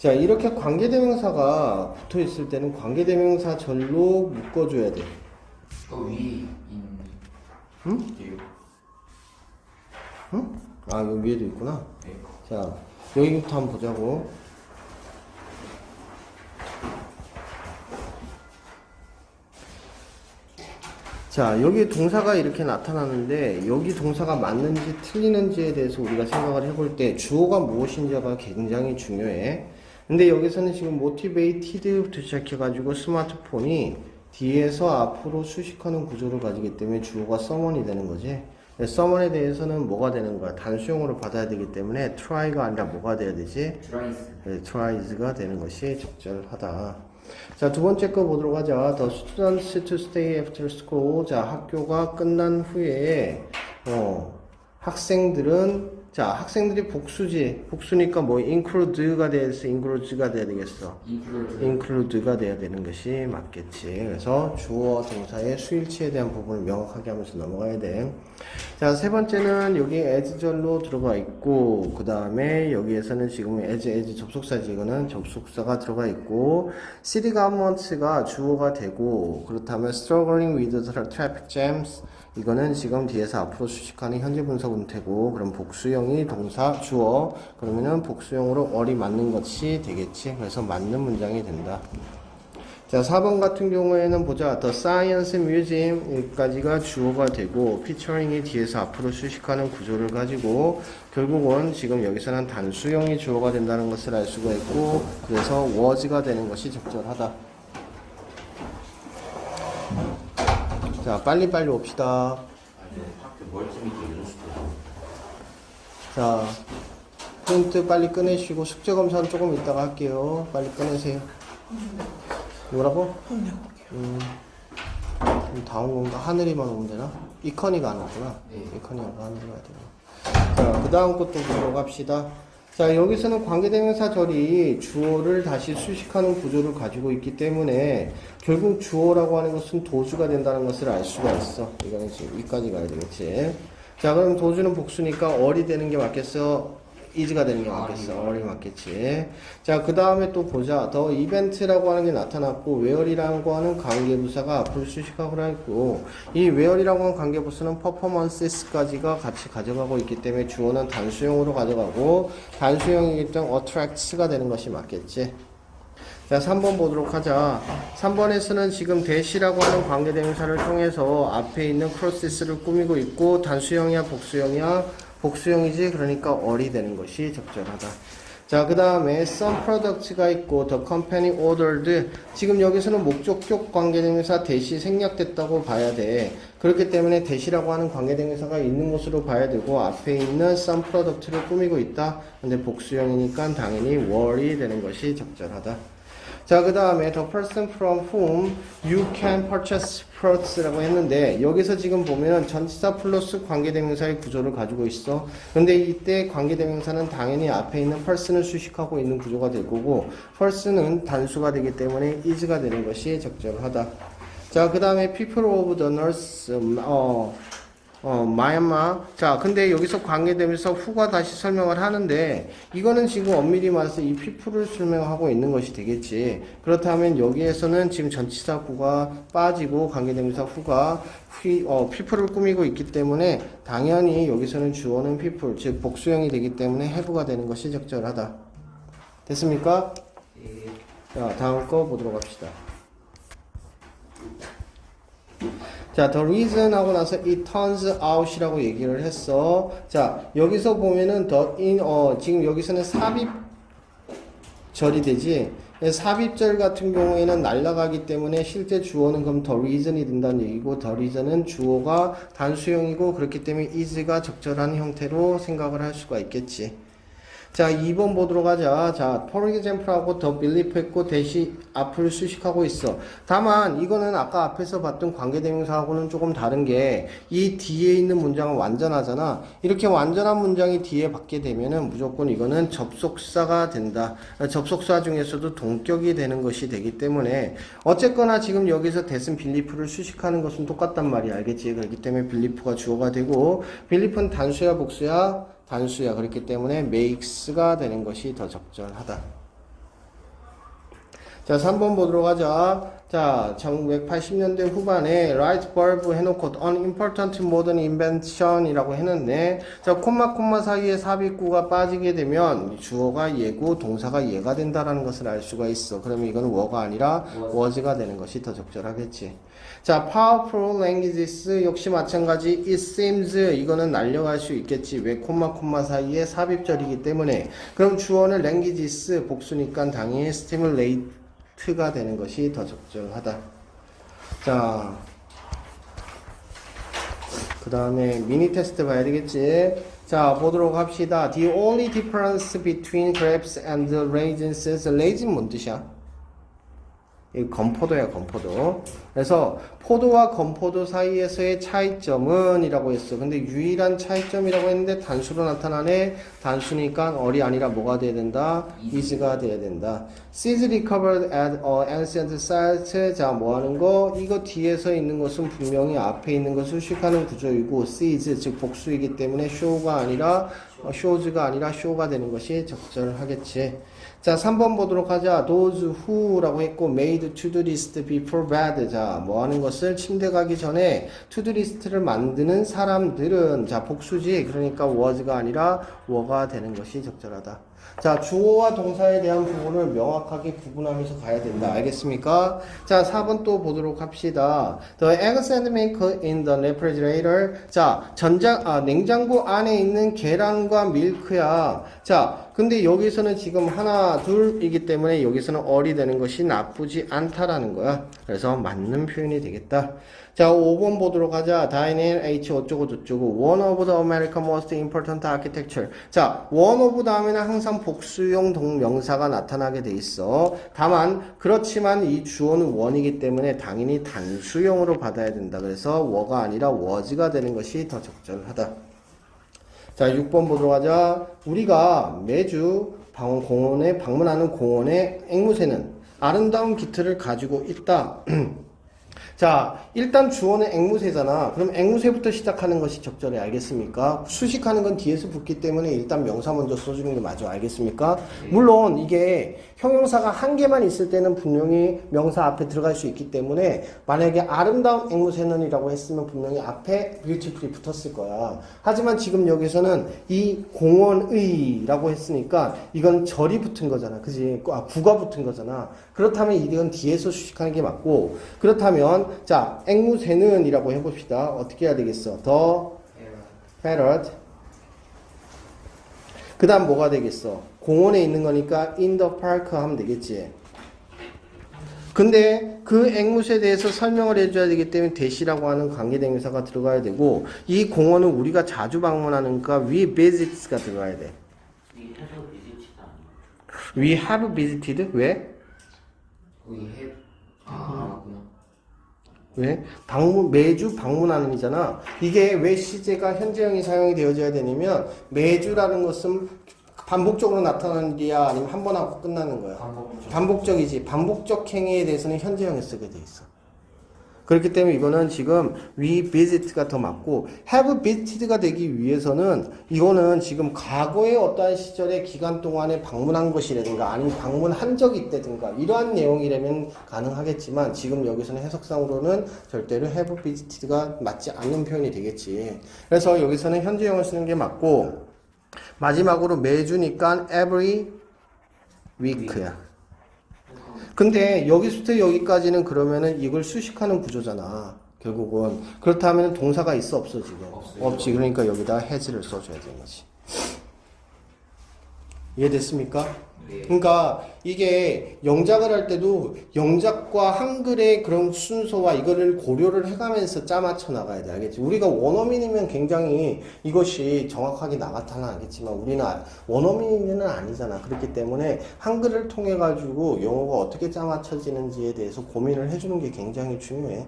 자, 이렇게 관계대명사가 붙어 있을 때는 관계대명사 절로 묶어줘야 돼. 위 응? 뒤요. 응? 아, 여기 위에도 있구나. 네. 자, 여기부터 한번 보자고. 자, 여기 동사가 이렇게 나타나는데 여기 동사가 맞는지 틀리는지에 대해서 우리가 생각을 해볼 때 주어가 무엇인지가 굉장히 중요해. 근데 여기서는 지금 motivated부터 시작해가지고 스마트폰이 뒤에서 앞으로 수식하는 구조를 가지기 때문에 주어가 someone이 되는 거지. someone에 대해서는 뭐가 되는 거야? 단수형으로 받아야 되기 때문에 try가 아니라 뭐가 돼야 되지? 트라이스. tries,가 되는 것이 적절하다. 자, 두 번째 거 보도록 하자. The students to stay after school. 자, 학교가 끝난 후에, 학생들은, 자, 학생들이 복수지. 복수니까 뭐, include가 돼야겠어? include가 돼야 되겠어? include가 돼야 되는 것이 맞겠지. 그래서 주어 동사의 수일치에 대한 부분을 명확하게 하면서 넘어가야 돼. 자, 세 번째는 여기 as절로 들어가 있고, 그 다음에 여기에서는 지금 as 접속사지. 이거는 접속사가 들어가 있고, city government가 주어가 되고, 그렇다면 struggling with the traffic jams. 이거는 지금 뒤에서 앞으로 수식하는 현재 분사 문태고, 그럼 복수형이 동사 주어, 그러면은 복수형으로 어리 맞는 것이 되겠지. 그래서 맞는 문장이 된다. 자, 4번 같은 경우에는 보자. The Science Museum 여기까지가 주어가 되고 featuring이 뒤에서 앞으로 수식하는 구조를 가지고 결국은 지금 여기서는 단수형이 주어가 된다는 것을 알 수가 있고 그래서 was가 되는 것이 적절하다. 자, 빨리빨리 옵시다. 학교 멀티미터 이런 식으로. 자, 프린트 빨리 꺼내시고 숙제 검사는 조금 이따가 할게요. 빨리 꺼내세요. 뭐라고? 그럼 다 온 건가? 하늘이만 오면 되나? 이컨이가 안 왔구나. 네. 이컨이가 하늘이 와야 되나? 자, 그 다음 것도 보도록 합시다. 자, 여기서는 관계대명사 절이 주어를 다시 수식하는 구조를 가지고 있기 때문에 결국 주어라고 하는 것은 도주가 된다는 것을 알 수가 있어. 이거는 지금 여기까지 가야 되겠지. 자, 그럼 도주는 복수니까 어리 되는 게 맞겠어? is가 되는 게 맞겠어. 어리 맞겠지. 자, 그 다음에 또 보자. 더 이벤트라고 하는 게 나타났고, where이라고 하는 관계부사가 앞으로 수식하고 있고, 이 where이라고 하는 관계부사는 performances까지가 같이 가져가고 있기 때문에 주어는 단수형으로 가져가고, 단수형이기 때문에 attracts가 되는 것이 맞겠지. 자, 3번 보도록 하자. 3번에서는 지금 대시라고 하는 관계대명사를 통해서 앞에 있는 프로세스를 꾸미고 있고, 단수형이야, 복수형이야? 복수형이지. 그러니까 어리 되는 것이 적절하다. 자, 그 다음에 some products가 있고 the company ordered. 지금 여기서는 목적격 관계대명사 대시 생략됐다고 봐야 돼. 그렇기 때문에 대시라고 하는 관계대명사가 있는 것으로 봐야 되고 앞에 있는 some product를 꾸미고 있다. 근데 복수형이니까 당연히 were이 되는 것이 적절하다. 자, 그 다음에 the person from whom you can purchase products라고 했는데 여기서 지금 보면 전치사 플러스 관계대명사의 구조를 가지고 있어. 근데 이때 관계대명사는 당연히 앞에 있는 person을 수식하고 있는 구조가 될 거고 person은 단수가 되기 때문에 is가 되는 것이 적절하다. 자, 그 다음에 people of the nurse 마얀마. 자, 근데 여기서 관계되면서 후가 다시 설명을 하는데 이거는 지금 엄밀히 말해서 이 people을 설명하고 있는 것이 되겠지. 그렇다면 여기에서는 지금 전치사 후가 빠지고 관계되면서 후가 people을 꾸미고 있기 때문에 당연히 여기서는 주어는 people, 즉 복수형이 되기 때문에 have가 되는 것이 적절하다. 됐습니까? 자, 다음 거 보도록 합시다. 자, the reason 하고 나서 it turns out이라고 얘기를 했어. 자, 여기서 보면은 지금 여기서는 삽입절이 되지. 삽입절 같은 경우에는 날아가기 때문에 실제 주어는 그럼 the reason이 된다는 얘기고 the reason은 주어가 단수형이고 그렇기 때문에 is가 적절한 형태로 생각을 할 수가 있겠지. 자, 2번 보도록 하자. 자, for example하고 더 belief 했고 대시 앞을 수식하고 있어. 다만 이거는 아까 앞에서 봤던 관계대명사하고는 조금 다른 게 이 뒤에 있는 문장은 완전하잖아. 이렇게 완전한 문장이 뒤에 받게 되면은 무조건 이거는 접속사가 된다. 접속사 중에서도 동격이 되는 것이 되기 때문에 어쨌거나 지금 여기서 대신 belief를 수식하는 것은 똑같단 말이야. 알겠지? 그렇기 때문에 belief가 주어가 되고 belief는 단수야 복수야? 단수야. 그렇기 때문에 makes가 되는 것이 더 적절하다. 자, 3번 보도록 하자. 자, 1980년대 후반에 light bulb 해놓고 unimportant modern invention이라고 했는데, 자, 콤마 사이에 삽입구가 빠지게 되면 주어가 얘고 동사가 얘가 된다라는 것을 알 수가 있어. 그러면 이건 were가 아니라 was가 되는 것이 더 적절하겠지. 자, powerful languages 역시 마찬가지. it seems 이거는 날려갈 수 있겠지. 왜 콤마 사이에 삽입절이기 때문에. 그럼 주어는 languages 복수니까 당연히 stimulate가 되는 것이 더 적절하다. 자, 그 다음에 미니 테스트 봐야 되겠지. 자, 보도록 합시다. The only difference between grapes and raisins. raisin 뭔 뜻이야? 이 건포도야, 건포도. 그래서 포도와 건포도 사이에서의 차이점은 이라고 했어. 근데 유일한 차이점이라고 했는데 단수로 나타나네. 단수니까 얼이 아니라 뭐가 돼야 된다? is가 돼야 된다. seeds recovered at ancient site. 자, 뭐 하는 거? 이거 뒤에서 있는 것은 분명히 앞에 있는 것을 수식하는 구조이고 seeds 즉 복수이기 때문에 show가 아니라 shows가 아니라 show가 되는 것이 적절하겠지. 자, 3번 보도록 하자. those who라고 했고 made to-do list before bed. 자, 뭐 하는 것을 침대 가기 전에 to-do list를 만드는 사람들은 자, 복수지. 그러니까 was가 아니라 were가 되는 것이 적절하다. 자, 주어와 동사에 대한 부분을 명확하게 구분하면서 가야 된다. 알겠습니까? 자, 4번 또 보도록 합시다. The eggs and milk in the refrigerator. 자, 냉장고 안에 있는 계란과 밀크야. 자, 근데 여기서는 지금 하나, 둘이기 때문에 여기서는 얼이 되는 것이 나쁘지 않다라는 거야. 그래서 맞는 표현이 되겠다. 자, 5번 보도록 하자. Diane H 어쩌고 저쩌고. One of the American most important architecture. 자, one of 다음에는 항상 복수용 동명사가 나타나게 돼 있어. 다만 그렇지만 이 주어는 one이기 때문에 당연히 단수용으로 받아야 된다. 그래서 were가 아니라 was가 되는 것이 더 적절하다. 자, 6번 보도록 하자. 우리가 매주 공원에 방문하는 공원의 앵무새는 아름다운 깃털을 가지고 있다. 자, 일단 주어는 앵무새잖아. 그럼 앵무새부터 시작하는 것이 적절해. 알겠습니까? 수식하는 건 뒤에서 붙기 때문에 일단 명사 먼저 써주는 게 맞아. 알겠습니까? 물론 이게 형용사가 한 개만 있을 때는 분명히 명사 앞에 들어갈 수 있기 때문에 만약에 아름다운 앵무새는 이라고 했으면 분명히 앞에 beautifully 붙었을 거야. 하지만 지금 여기서는 이 공원의 라고 했으니까 이건 절이 붙은 거잖아. 그지? 구가 붙은 거잖아. 그렇다면 이건 뒤에서 수식하는 게 맞고, 그렇다면 자, 앵무새는 이라고 해봅시다. 어떻게 해야 되겠어? The parrot. 그 다음 뭐가 되겠어? 공원에 있는 거니까 in the park 하면 되겠지. 근데 그 앵무새에 대해서 설명을 해줘야 되기 때문에 대시라고 하는 관계대명사가 들어가야 되고, 이 공원은 우리가 자주 방문하니까 we visits가 들어가야 돼. We have visited? 왜? 왜? 매주 방문하는 이잖아. 이게 왜 시제가 현재형이 사용이 되어져야 되냐면, 매주라는 것은 반복적으로 나타나는 일이야? 아니면 한 번 하고 끝나는 거야? 반복적이지. 반복적 행위에 대해서는 현재형에 쓰게 돼 있어. 그렇기 때문에 이거는 지금 we visit가 더 맞고, have visited가 되기 위해서는 이거는 지금 과거의 어떠한 시절의 기간 동안에 방문한 것이라든가 아니면 방문한 적이 있다든가 이러한 내용이라면 가능하겠지만, 지금 여기서는 해석상으로는 절대로 have visited가 맞지 않는 표현이 되겠지. 그래서 여기서는 현재형을 쓰는 게 맞고, 마지막으로 매주니까 every week야. 근데 여기서부터 여기까지는 그러면은 이걸 수식하는 구조잖아. 결국은. 그렇다면 동사가 있어 없어 지금? 없지. 그러니까 여기다 has를 써줘야 되는 거지. 이해됐습니까? 네. 그러니까 이게 영작을 할 때도 영작과 한글의 그런 순서와 이거를 고려를 해가면서 짜맞춰 나가야 돼. 알겠지? 우리가 원어민이면 굉장히 이것이 정확하게 나타나겠지만 우리는 원어민은 아니잖아. 그렇기 때문에 한글을 통해 가지고 영어가 어떻게 짜맞춰지는지에 대해서 고민을 해주는 게 굉장히 중요해.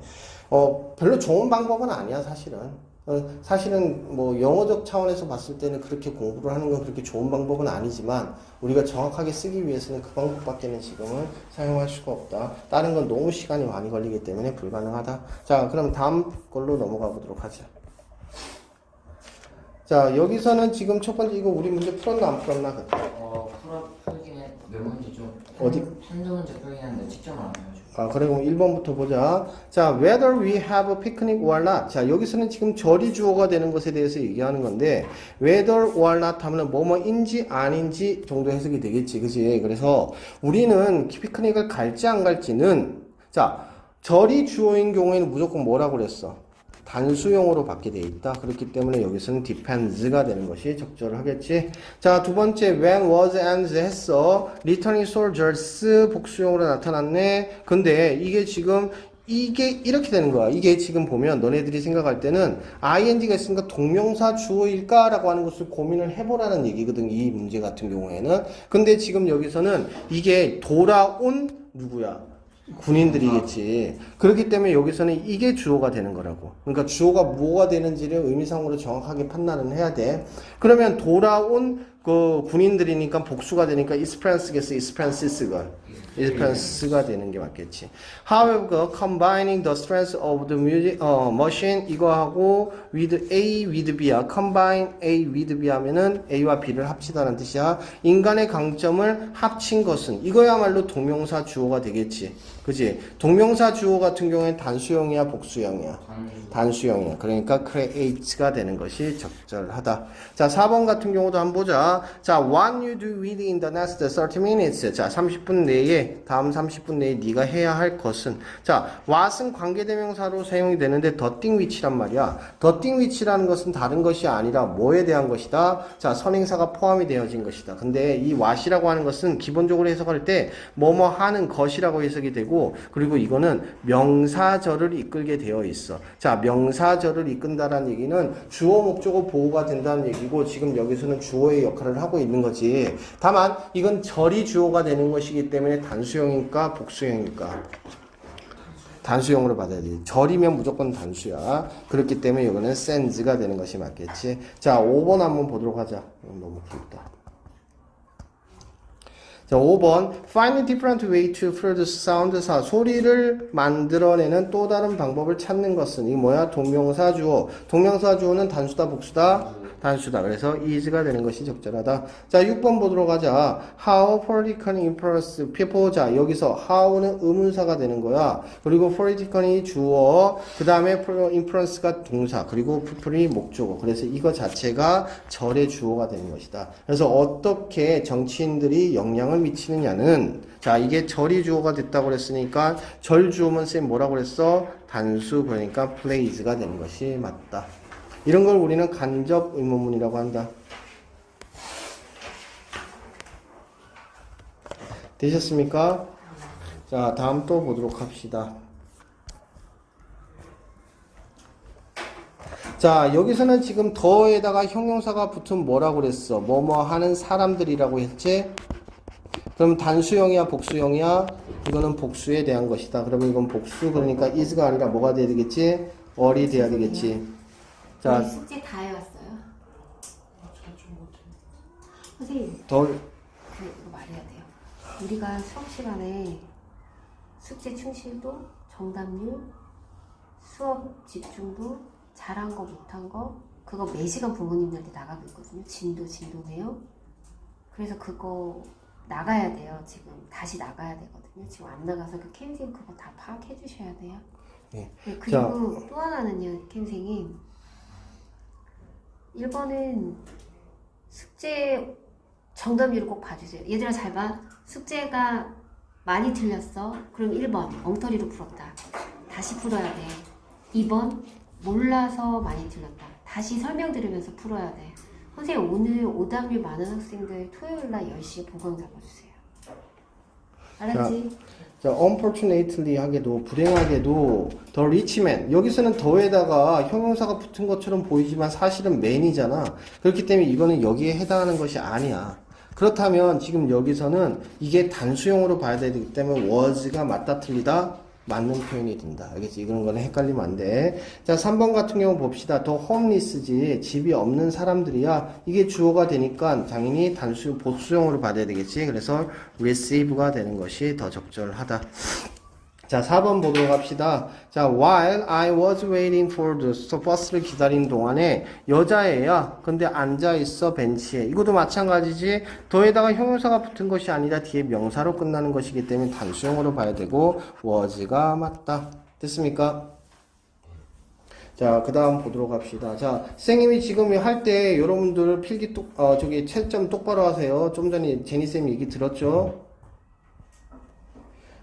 별로 좋은 방법은 아니야 사실은. 사실은 뭐 영어적 차원에서 봤을 때는 그렇게 공부를 하는 건 그렇게 좋은 방법은 아니지만, 우리가 정확하게 쓰기 위해서는 그 방법밖에는 지금은 사용할 수가 없다. 다른 건 너무 시간이 많이 걸리기 때문에 불가능하다. 자, 그럼 다음 걸로 넘어가 보도록 하죠. 자, 여기서는 지금 첫 번째 이거 우리 문제 풀었나 안 풀었나? 풀긴 해. 몇 문제죠? 어디? 한두 문제 풀긴 했는데 직접 안 해가지고. 아, 그래, 그럼 1번부터 보자. 자, whether we have a picnic or not. 자, 여기서는 지금 절이 주어가 되는 것에 대해서 얘기하는 건데, whether or not 하면은 뭐뭐인지 아닌지 정도 해석이 되겠지. 그지? 그래서 우리는 피크닉을 갈지 안 갈지는, 자, 절이 주어인 경우에는 무조건 뭐라고 그랬어? 단수용으로 받게 돼 있다. 그렇기 때문에 여기서는 depends가 되는 것이 적절하겠지. 자, 두 번째 when, was, and 했어. returning soldiers 복수용으로 나타났네. 근데 이게 지금 이게 이렇게 되는 거야. 이게 지금 보면 너네들이 생각할 때는 ing가 있으니까 동명사 주어일까라고 하는 것을 고민을 해보라는 얘기거든. 이 문제 같은 경우에는. 근데 지금 여기서는 이게 돌아온 누구야? 군인들이겠지. 그렇기 때문에 여기서는 이게 주어가 되는 거라고. 그러니까 주어가 뭐가 되는지를 의미상으로 정확하게 판단을 해야 돼. 그러면 돌아온 그 군인들이니까 복수가 되니까 isprans겠어, ispranses가 되는 게 맞겠지. However, combining the strengths of the machine 이거하고 with A, with B야. combine A with B 하면은 A와 B를 합치다는 뜻이야. 인간의 강점을 합친 것은 이거야말로 동명사 주어가 되겠지. 그지? 동명사 주어 같은 경우에는 단수형이야, 복수형이야? 단수형이야. 그러니까 creates가 되는 것이 적절하다. 자, 4번 같은 경우도 한번 보자. 자, what you do within the next 30 minutes. 자, 30분 내에, 다음 30분 내에 네가 해야 할 것은. 자, what은 관계대명사로 사용이 되는데 the thing which란 말이야. the thing which라는 것은 다른 것이 아니라 뭐에 대한 것이다? 자, 선행사가 포함이 되어진 것이다. 근데 이 what이라고 하는 것은 기본적으로 해석할 때 뭐뭐 하는 것이라고 해석이 되고, 그리고 이거는 명사절을 이끌게 되어 있어. 자, 명사절을 이끈다라는 얘기는 주어 목적어 보호가 된다는 얘기고, 지금 여기서는 주어의 역할을 하고 있는 거지. 다만 이건 절이 주어가 되는 것이기 때문에 단수형일까 복수형일까? 단수형으로 받아야 돼. 절이면 무조건 단수야. 그렇기 때문에 이거는 sends가 되는 것이 맞겠지. 자, 5번 한번 보도록 하자. 너무 길다. 자, 5번 Find a different way to produce sound. 소리를 만들어내는 또 다른 방법을 찾는 것은 이 뭐야? 동명사 주어. 동명사 주어는 단수다 복수다? 단수다. 그래서 is가 되는 것이 적절하다. 자, 6번 보도록 하자. How politically influence people. 자, 여기서 how는 의문사가 되는 거야. 그리고 politically 주어, 그 다음에 influence가 동사, 그리고 people이 목적어. 그래서 이거 자체가 절의 주어가 되는 것이다. 그래서 어떻게 정치인들이 영향을 미치느냐는, 자, 이게 절이 주어가 됐다고 그랬으니까 절 주어면 쌤 뭐라고 그랬어? 단수. 그러니까 plays가 되는 것이 맞다. 이런 걸 우리는 간접 의문문이라고 한다. 되셨습니까? 자, 다음 또 보도록 합시다. 자, 여기서는 지금 더에다가 형용사가 붙으면 뭐라고 그랬어? 뭐뭐 하는 사람들이라고 했지? 그럼 단수형이야, 복수형이야? 이거는 복수에 대한 것이다. 그러면 이건 복수, 그러니까 is가 아니라 뭐가 돼야 되겠지? or이 돼야 되겠지. 자, 우리 숙제 다 해왔어요. 선생님, 덜, 이거 말해야 돼요. 우리가 수업 시간에 숙제 충실도, 정답률, 수업 집중도, 잘한 거, 못한 거, 그거 매시간 부모님들한테 나가고 있거든요. 진도 내요. 그래서 그거 나가야 돼요. 지금 다시 나가야 되거든요. 지금 안 나가서 그 캠생 그거 다 파악해 주셔야 돼요. 네. 네, 그리고 또 하나는요, 캠생이 1번은 숙제 정답률을 꼭 봐주세요. 얘들아 잘 봐. 숙제가 많이 틀렸어. 그럼 1번 엉터리로 풀었다. 다시 풀어야 돼. 2번 몰라서 많이 틀렸다. 다시 설명 들으면서 풀어야 돼. 선생님 오늘 오답률 많은 학생들 토요일날 10시에 보강 잡아주세요. 알았지? 자, unfortunately 하게도, 불행하게도 the rich man. 여기서는 더에다가 형용사가 붙은 것처럼 보이지만 사실은 man이잖아. 그렇기 때문에 이거는 여기에 해당하는 것이 아니야. 그렇다면 지금 여기서는 이게 단수형으로 봐야 되기 때문에 was가 맞다 틀리다 맞는 표현이 된다. 알겠지? 이런 거는 헷갈리면 안 돼. 자, 3번 같은 경우 봅시다. 더 homeless지. 집이 없는 사람들이야. 이게 주어가 되니까 당연히 단수, 복수형으로 받아야 되겠지. 그래서 receive가 되는 것이 더 적절하다. 자, 4번 보도록 합시다. 자, while I was waiting for the bus를 기다리는 동안에 여자애야. 근데 앉아있어, 벤치에. 이것도 마찬가지지. 더에다가 형용사가 붙은 것이 아니라 뒤에 명사로 끝나는 것이기 때문에 단수형으로 봐야 되고, was가 맞다. 됐습니까? 자, 그 다음 보도록 합시다. 자, 선생님이 지금 할 때 여러분들 필기 채점 똑바로 하세요. 좀 전에 제니쌤 얘기 들었죠?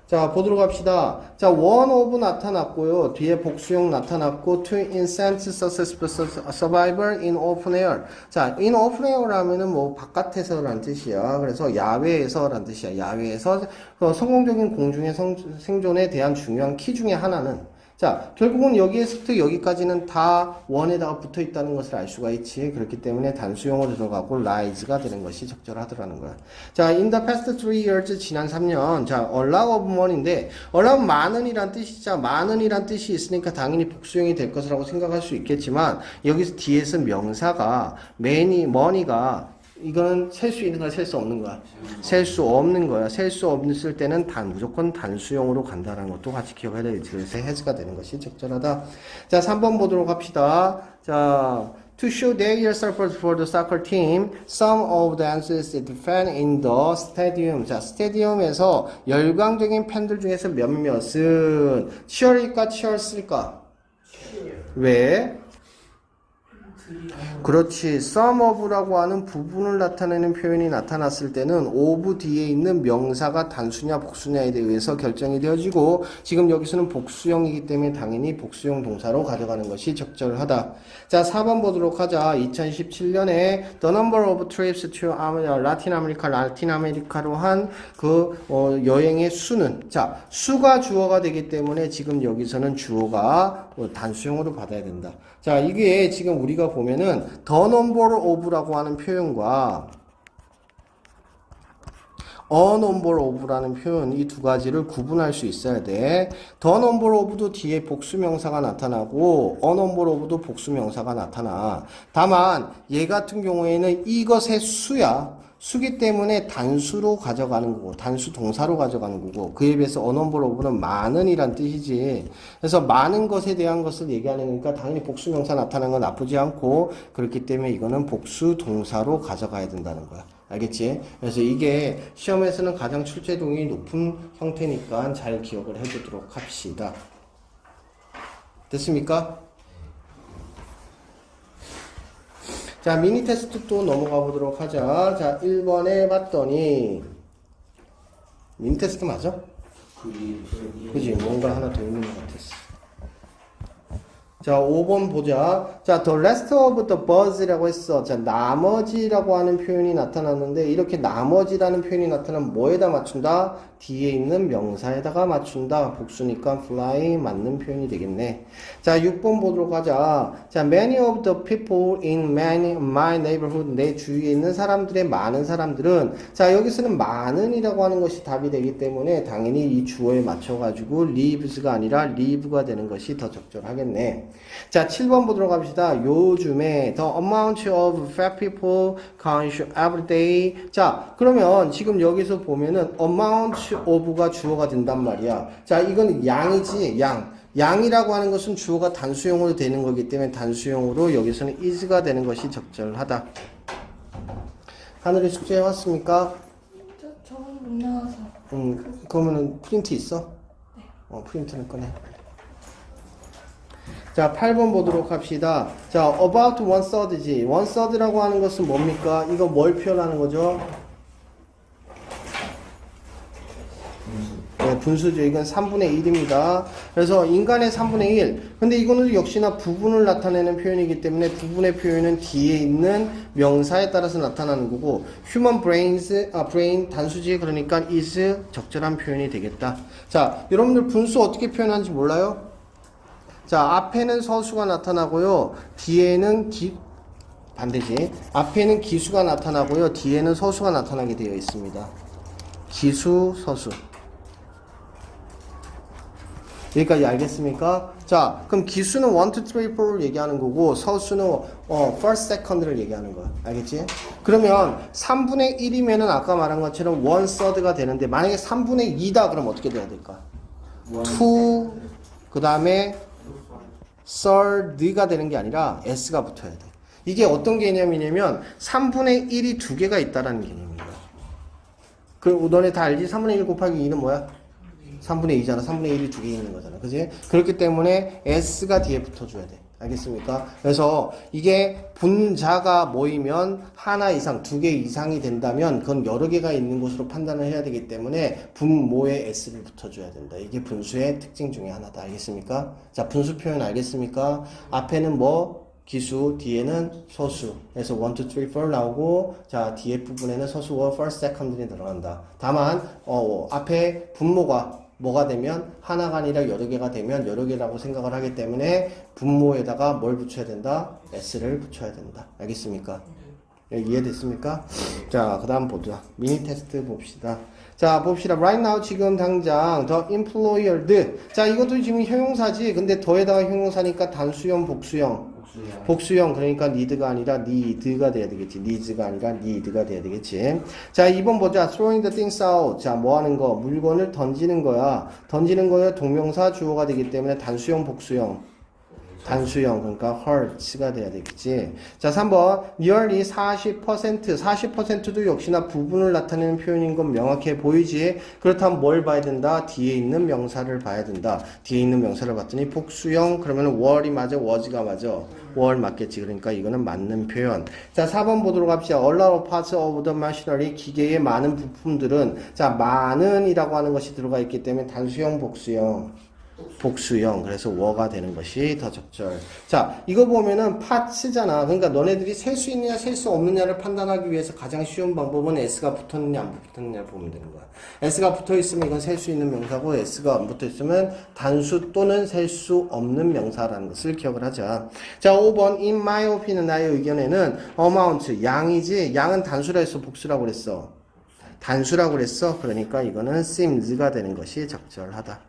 자, 보도록 합시다. 자, one of 나타났고요. 뒤에 복수형 나타났고, to incent successful survivor in open air. 자, in open air라면은 뭐 바깥에서란 뜻이야. 그래서 야외에서란 뜻이야. 야외에서 성공적인 공중의 생존에 대한 중요한 키 중에 하나는 자, 결국은 여기에서부터 여기까지는 다 원에다가 붙어 있다는 것을 알 수가 있지. 그렇기 때문에 단수형으로 들어가고 rise가 되는 것이 적절하더라는 거야. 자, in the past 3 years, 지난 3년. 자, a lot of money인데, a lot 많은이란 뜻이자, 많은이란 뜻이 있으니까 당연히 복수형이 될 것이라고 생각할 수 있겠지만, 여기서 뒤에서 명사가, money가 이거는 셀 수 있는 거야, 셀 수 없는 거야? 셀 수 없는 거야. 셀 수 없을 때는 무조건 단수형으로 간다는 것도 같이 기억해야 되지. 그래서 해즈가 되는 것이 적절하다. 자, 3번 보도록 합시다. 자, to show their support for the soccer team, some of the athletes defend in the stadium. 자, 스테디움에서 열광적인 팬들 중에서 몇몇은 cheer일까, cheers일까? 왜? 그렇지. some of라고 하는 부분을 나타내는 표현이 나타났을 때는 of 뒤에 있는 명사가 단수냐 복수냐에 대해서 결정이 되어지고 지금 여기서는 복수형이기 때문에 당연히 복수형 동사로 가져가는 것이 적절하다. 자, 4번 보도록 하자. 2017년에 the number of trips to 라틴 아메리카로 한 여행의 수는 자, 수가 주어가 되기 때문에 지금 여기서는 주어가 단수형으로 받아야 된다. 자, 이게 지금 우리가 보면은 the number of라고 하는 표현과 a number of라는 표현 이 두 가지를 구분할 수 있어야 돼. the number of도 뒤에 복수명사가 나타나고 a number of도 복수명사가 나타나. 다만 얘 같은 경우에는 이것의 수야. 수기 때문에 단수로 가져가는 거고 단수 동사로 가져가는 거고 그에 비해서 a number of는 많은이란 뜻이지. 그래서 많은 것에 대한 것을 얘기하는 거니까 당연히 복수명사 나타나는 건 나쁘지 않고 그렇기 때문에 이거는 복수 동사로 가져가야 된다는 거야. 알겠지? 그래서 이게 시험에서는 가장 출제동이 높은 형태니까 잘 기억을 해두도록 합시다. 됐습니까? 자, 미니 테스트 또 넘어가 보도록 하자. 자, 1번에 봤더니 미니 테스트 맞아? 그지? 뭔가 하나 더 있는 것 같았어. 자, 5번 보자. 자, the rest of the birds라고 했어. 자, 나머지라고 하는 표현이 나타났는데 이렇게 나머지라는 표현이 나타나면 뭐에다 맞춘다? 뒤에 있는 명사에다가 맞춘다. 복수니까 fly 맞는 표현이 되겠네. 자, 6번 보도록 하자. 자, many of the people in my neighborhood 내 주위에 있는 사람들의 많은 사람들은 자, 여기서는 많은이라고 하는 것이 답이 되기 때문에 당연히 이 주어에 맞춰가지고 lives가 아니라 live가 되는 것이 더 적절하겠네. 자, 7번 보도록 합시다. 요즘에 the amount of fat people consume every day. 자, 그러면 지금 여기서 보면은 amount of가 주어가 된단 말이야. 자, 이건 양이지, 양. 양이라고 하는 것은 주어가 단수형으로 되는 거기 때문에 단수형으로 여기서는 is가 되는 것이 적절하다. 하늘이 숙제해 왔습니까? 저건 못 나와서. 그러면은 프린트 있어? 네. 프린트는 꺼내. 자, 8번 보도록 합시다. 자, about 1/3지. 1/3라고 하는 것은 뭡니까? 이거 뭘 표현하는 거죠? 네, 분수죠. 이건 3분의 1입니다. 그래서 인간의 3분의 1. 근데 이거는 역시나 부분을 나타내는 표현이기 때문에 부분의 표현은 뒤에 있는 명사에 따라서 나타나는 거고 human brain 단수지. 그러니까 is 적절한 표현이 되겠다. 자, 여러분들 분수 어떻게 표현하는지 몰라요? 자, 앞에는 서수가 나타나고요. 뒤에는 반대지. 앞에는 기수가 나타나고요. 뒤에는 서수가 나타나게 되어 있습니다. 기수, 서수. 여기까지 알겠습니까? 자, 그럼 기수는 1, 2, 3, 4를 얘기하는 거고 서수는 first, second를 얘기하는 거야. 알겠지? 그러면 3분의 1이면은 아까 말한 것처럼 1/3가 되는데 만약에 3분의 2다 그럼 어떻게 돼야 될까? to 그 다음에 third가 되는 게 아니라 s가 붙어야 돼. 이게 어떤 개념이냐면 3분의 1이 두 개가 있다라는 개념입니다. 그 너네 다 알지? 3분의 1 곱하기 2는 뭐야? 3분의 2잖아. 3분의 1이 두 개 있는 거잖아. 그지? 그렇기 때문에 s가 뒤에 붙어줘야 돼. 알겠습니까? 그래서 이게 분자가 모이면 하나 이상, 두 개 이상이 된다면 그건 여러 개가 있는 곳으로 판단을 해야 되기 때문에 분모에 s를 붙어줘야 된다. 이게 분수의 특징 중에 하나다. 알겠습니까? 자, 분수 표현 알겠습니까? 앞에는 뭐? 기수, 뒤에는 소수. 그래서 1, 2, 3, 4 나오고, 자, 뒤에 부분에는 소수와 first, second이 들어간다. 다만, 앞에 분모가 뭐가 되면 하나가 아니라 여러 개가 되면 여러 개라고 생각을 하기 때문에 분모에다가 뭘 붙여야 된다? s를 붙여야 된다. 알겠습니까? 이해됐습니까? 자, 그 다음 보자. 미니 테스트 봅시다. 자, 봅시다. Right now, 지금 당장, the employer. 자, 이것도 지금 형용사지. 근데 더에다가 형용사니까 단수형, 복수형. 복수형, 그러니까 need가 아니라 need가 돼야 되겠지. needs가 아니라 need가 돼야 되겠지. 자, 2번 보자. throwing the things out. 자, 뭐 하는 거? 물건을 던지는 거야. 던지는 거에 동명사 주어가 되기 때문에 단수형, 복수형. 단수형, 그러니까 hurts가 돼야 되겠지. 자, 3번. nearly 40%도 역시나 부분을 나타내는 표현인 건 명확해 보이지? 그렇다면 뭘 봐야 된다? 뒤에 있는 명사를 봐야 된다. 뒤에 있는 명사를 봤더니 복수형, 그러면 were이 맞아? was가 맞아? were 맞겠지. 그러니까 이거는 맞는 표현. 자, 4번 보도록 합시다. A lot of parts of the machinery, 기계의 많은 부품들은, 자, 많은이라고 하는 것이 들어가 있기 때문에 단수형, 복수형. 복수형. 그래서 워가 되는 것이 더 적절. 자, 이거 보면은 파츠잖아. 그러니까 너네들이 셀 수 있느냐 셀 수 없느냐를 판단하기 위해서 가장 쉬운 방법은 s가 붙었느냐 안 붙었느냐를 보면 되는 거야. s가 붙어 있으면 이건 셀 수 있는 명사고 s가 안 붙어 있으면 단수 또는 셀 수 없는 명사라는 것을 기억을 하자. 자, 5번 in my opinion, 나의 의견에는 amount, 양이지. 양은 단수라 했어 복수라고 그랬어? 단수라고 그랬어. 그러니까 이거는 seems가 되는 것이 적절하다.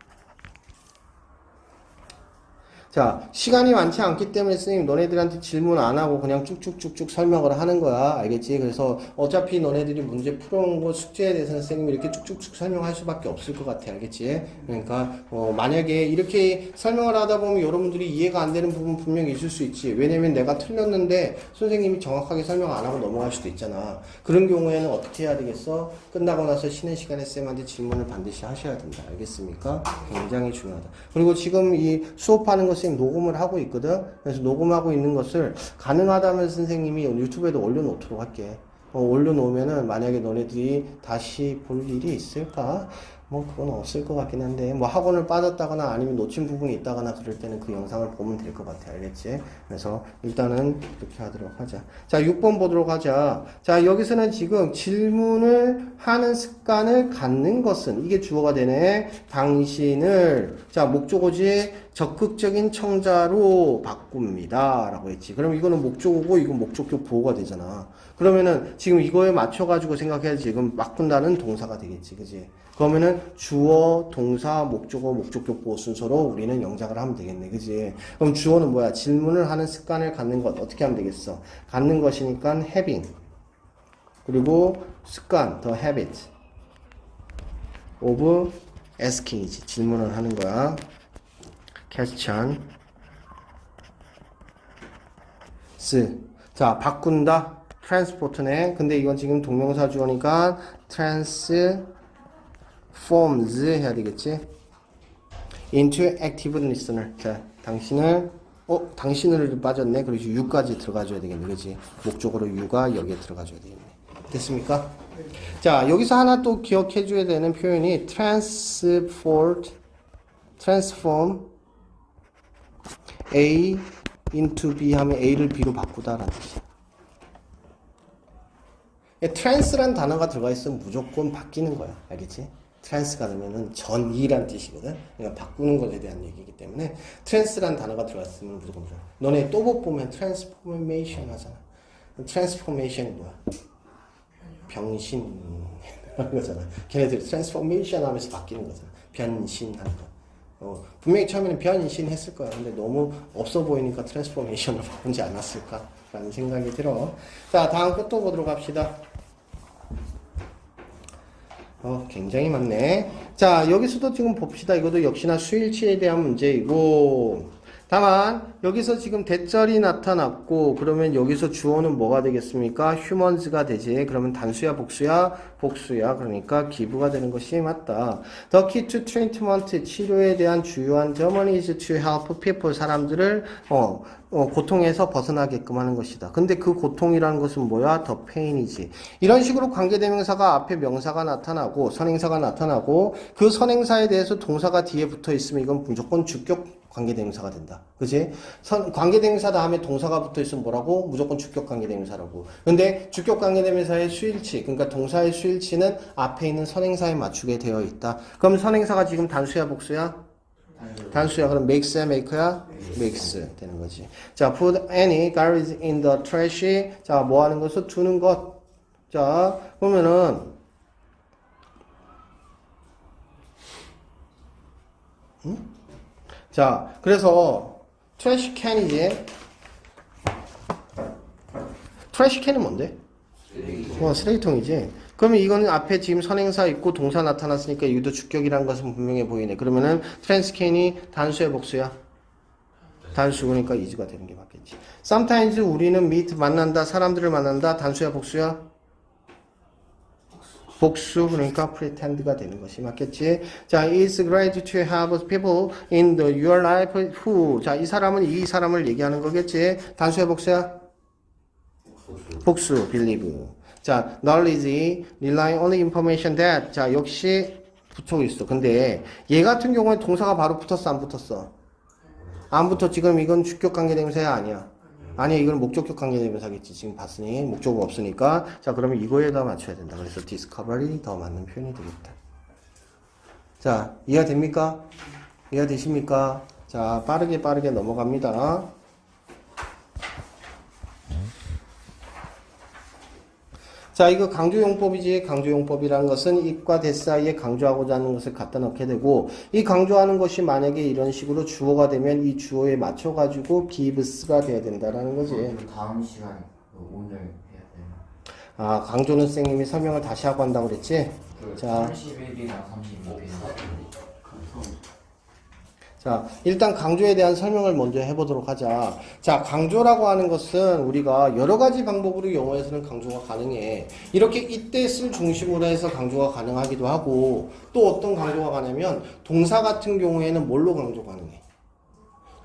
자, 시간이 많지 않기 때문에 선생님 너네들한테 질문 안 하고 그냥 쭉쭉쭉쭉 설명을 하는 거야. 알겠지? 그래서 어차피 너네들이 문제 풀어온 거 숙제에 대해서는 선생님이 이렇게 쭉쭉쭉 설명할 수밖에 없을 것 같아. 알겠지? 그러니까 만약에 이렇게 설명을 하다 보면 여러분들이 이해가 안 되는 부분 분명히 있을 수 있지. 왜냐면 내가 틀렸는데 선생님이 정확하게 설명 안 하고 넘어갈 수도 있잖아. 그런 경우에는 어떻게 해야 되겠어? 끝나고 나서 쉬는 시간에 쌤한테 질문을 반드시 하셔야 된다. 알겠습니까? 굉장히 중요하다. 그리고 지금 이 수업하는 것 녹음을 하고 있거든. 그래서 녹음하고 있는 것을 가능하다면 선생님이 유튜브에도 올려놓도록 할게. 올려놓으면은 만약에 너네들이 다시 볼 일이 있을까? 뭐 그건 없을 것 같긴 한데 뭐 학원을 빠졌다거나 아니면 놓친 부분이 있다거나 그럴 때는 그 영상을 보면 될 것 같아. 알겠지? 그래서 일단은 그렇게 하도록 하자. 자, 6번 보도록 하자. 자, 여기서는 지금 질문을 하는 습관을 갖는 것은, 이게 주어가 되네. 당신을, 자, 목적어지 적극적인 청자로 바꿉니다 라고 했지. 그럼 이거는 목적어고 이건 목적격 보호가 되잖아. 그러면은 지금 이거에 맞춰가지고 생각해야지. 지금 바꾼다는 동사가 되겠지. 그지? 그러면은 주어, 동사, 목적어, 목적격 보호 순서로 우리는 영작을 하면 되겠네. 그지? 그럼 주어는 뭐야? 질문을 하는 습관을 갖는 것. 어떻게 하면 되겠어? 갖는 것이니까 having. 그리고 습관, the habit of asking이지. 질문을 하는 거야. question. 자, 바꾼다. transport네. 근데 이건 지금 동명사 주어니까 transforms 해야 되겠지. into active listener. 자, 당신을 빠졌네. 그래서 you까지 들어가줘야 되겠네. 그치? 목적으로 you가 여기에 들어가줘야 되겠네. 됐습니까? 자, 여기서 하나 또 기억해줘야 되는 표현이 transform A into B 하면 A를 B로 바꾸다라는 뜻이야. trans란 단어가 들어가 있으면 무조건 바뀌는 거야. 알겠지? trans가 되면은 전이란 뜻이거든. 그러니까 바꾸는 것에 대한 얘기이기 때문에 trans란 단어가 들어가 있으면 무조건 좋아. 너네 또 못 보면 transformation 하잖아. transformation이 뭐야? 병신 하는 거잖아. 걔네들이 transformation 하면서 바뀌는 거잖아. 변신하는 거. 분명히 처음에는 변신했을 거야. 근데 너무 없어 보이니까 트랜스포메이션을 바꾸지 않았을까? 라는 생각이 들어. 자, 다음 것도 보도록 합시다. 굉장히 많네. 자, 여기서도 지금 봅시다. 이것도 역시나 수일치에 대한 문제이고, 다만 여기서 지금 대절이 나타났고, 그러면 여기서 주어는 뭐가 되겠습니까? 휴먼즈가 되지. 그러면 단수야 복수야? 복수야. 그러니까 기부가 되는 것이 맞다. The key to treatment, 치료에 대한 주요한 점은 is to help people, 사람들을 고통에서 벗어나게끔 하는 것이다. 근데 그 고통이라는 것은 뭐야? The pain이지. 이런 식으로 관계대명사가 앞에 명사가 나타나고 선행사가 나타나고 그 선행사에 대해서 동사가 뒤에 붙어 있으면 이건 무조건 주격 관계대명사가 된다. 그치? 관계대명사 다음에 동사가 붙어 있으면 뭐라고? 무조건 주격 관계대명사라고. 근데 주격 관계대명사의 수일치, 그러니까 동사의 수일치는 앞에 있는 선행사에 맞추게 되어 있다. 그럼 선행사가 지금 단수야, 복수야? 단수야. 그럼 makes야, make야? makes 되는 거지. 자, put any garbage in the trash. 자, 뭐 하는 것을 두는 것. 자, 그러면은 자, 그래서 트래시 캔이지. 트래시 캔은 뭔데? 쓰레기통이지. 그러면 이거는 앞에 지금 선행사 있고 동사 나타났으니까 이것도 주격이라는 것은 분명해 보이네. 그러면은 트랜스 캔이 단수야, 복수야? 단수. 그러니까 is가 되는 게 맞겠지. sometimes 우리는 meet 만난다, 사람들을 만난다. 단수야, 복수야? 복수. 그러니까 pretend가 되는 것이 맞겠지. 자, it's great to have people in your life who. 자, 이 사람은 이 사람을 얘기하는 거겠지. 단수야, 복수야? 복수. believe. 자, knowledge, rely on information that. 자, 역시 붙고 있어. 근데 얘 같은 경우에 동사가 바로 붙었어, 안 붙었어? 안 붙어. 지금 이건 주격 관계대명사야, 아니야? 아니, 이건 목적격 관계대명사겠지. 지금 봤으니 목적어가 없으니까. 자, 그러면 이거에다 맞춰야 된다. 그래서 discovery 더 맞는 표현이 되겠다. 자, 이해가 됩니까? 이해가 되십니까? 자, 빠르게 넘어갑니다. 자, 이거 강조용법이지. 강조용법이라는 것은 it과 that 사이에 강조하고자 하는 것을 갖다 넣게 되고, 이 강조하는 것이 만약에 이런 식으로 주어가 되면 이 주어에 맞춰가지고 gives가 돼야 된다라는 거지. 다음 시간 오늘 해야 되나? 아, 강조는 쌤님이 설명을 다시 하고 한다고 그랬지? 자, 31이랑 32페이지. 자, 일단 강조에 대한 설명을 먼저 해보도록 하자. 자, 강조라고 하는 것은 우리가 여러 가지 방법으로 영어에서는 강조가 가능해. 이렇게 이때를 중심으로 해서 강조가 가능하기도 하고, 또 어떤 강조가 가능하면 동사 같은 경우에는 뭘로 강조 가능해?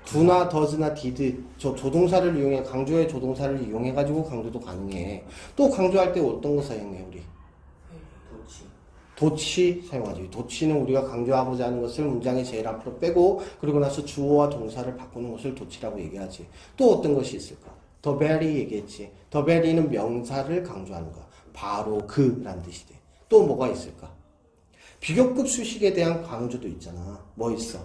do나 does나 did, 저 조동사를 이용해, 강조의 조동사를 이용해가지고 강조도 가능해. 또 강조할 때 어떤 거 사용해, 우리? 도치 사용하죠. 도치는 우리가 강조하고자 하는 것을 문장의 제일 앞으로 빼고 그리고 나서 주어와 동사를 바꾸는 것을 도치라고 얘기하지. 또 어떤 것이 있을까? the very 얘기했지. the very는 명사를 강조하는 거야. 바로 그라는 뜻이 돼. 또 뭐가 있을까? 비교급 수식에 대한 강조도 있잖아. 뭐 있어?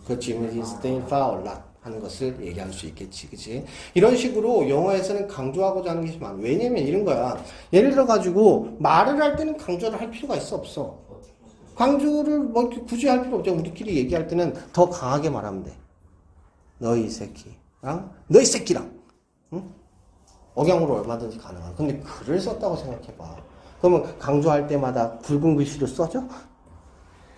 그렇지. stay for lot 하는 것을 얘기할 수 있겠지. 그치? 이런 식으로 영어에서는 강조하고자 하는 것이 많아. 왜냐면 이런 거야. 예를 들어가지고 말을 할 때는 강조를 할 필요가 있어, 없어? 강조를 뭐 굳이 할 필요 없죠. 우리끼리 얘기할 때는 더 강하게 말하면 돼. 너희 새끼랑 너희 새끼랑. 응? 억양으로 얼마든지 가능한. 근데 글을 썼다고 생각해봐. 그러면 강조할 때마다 굵은 글씨로 써줘?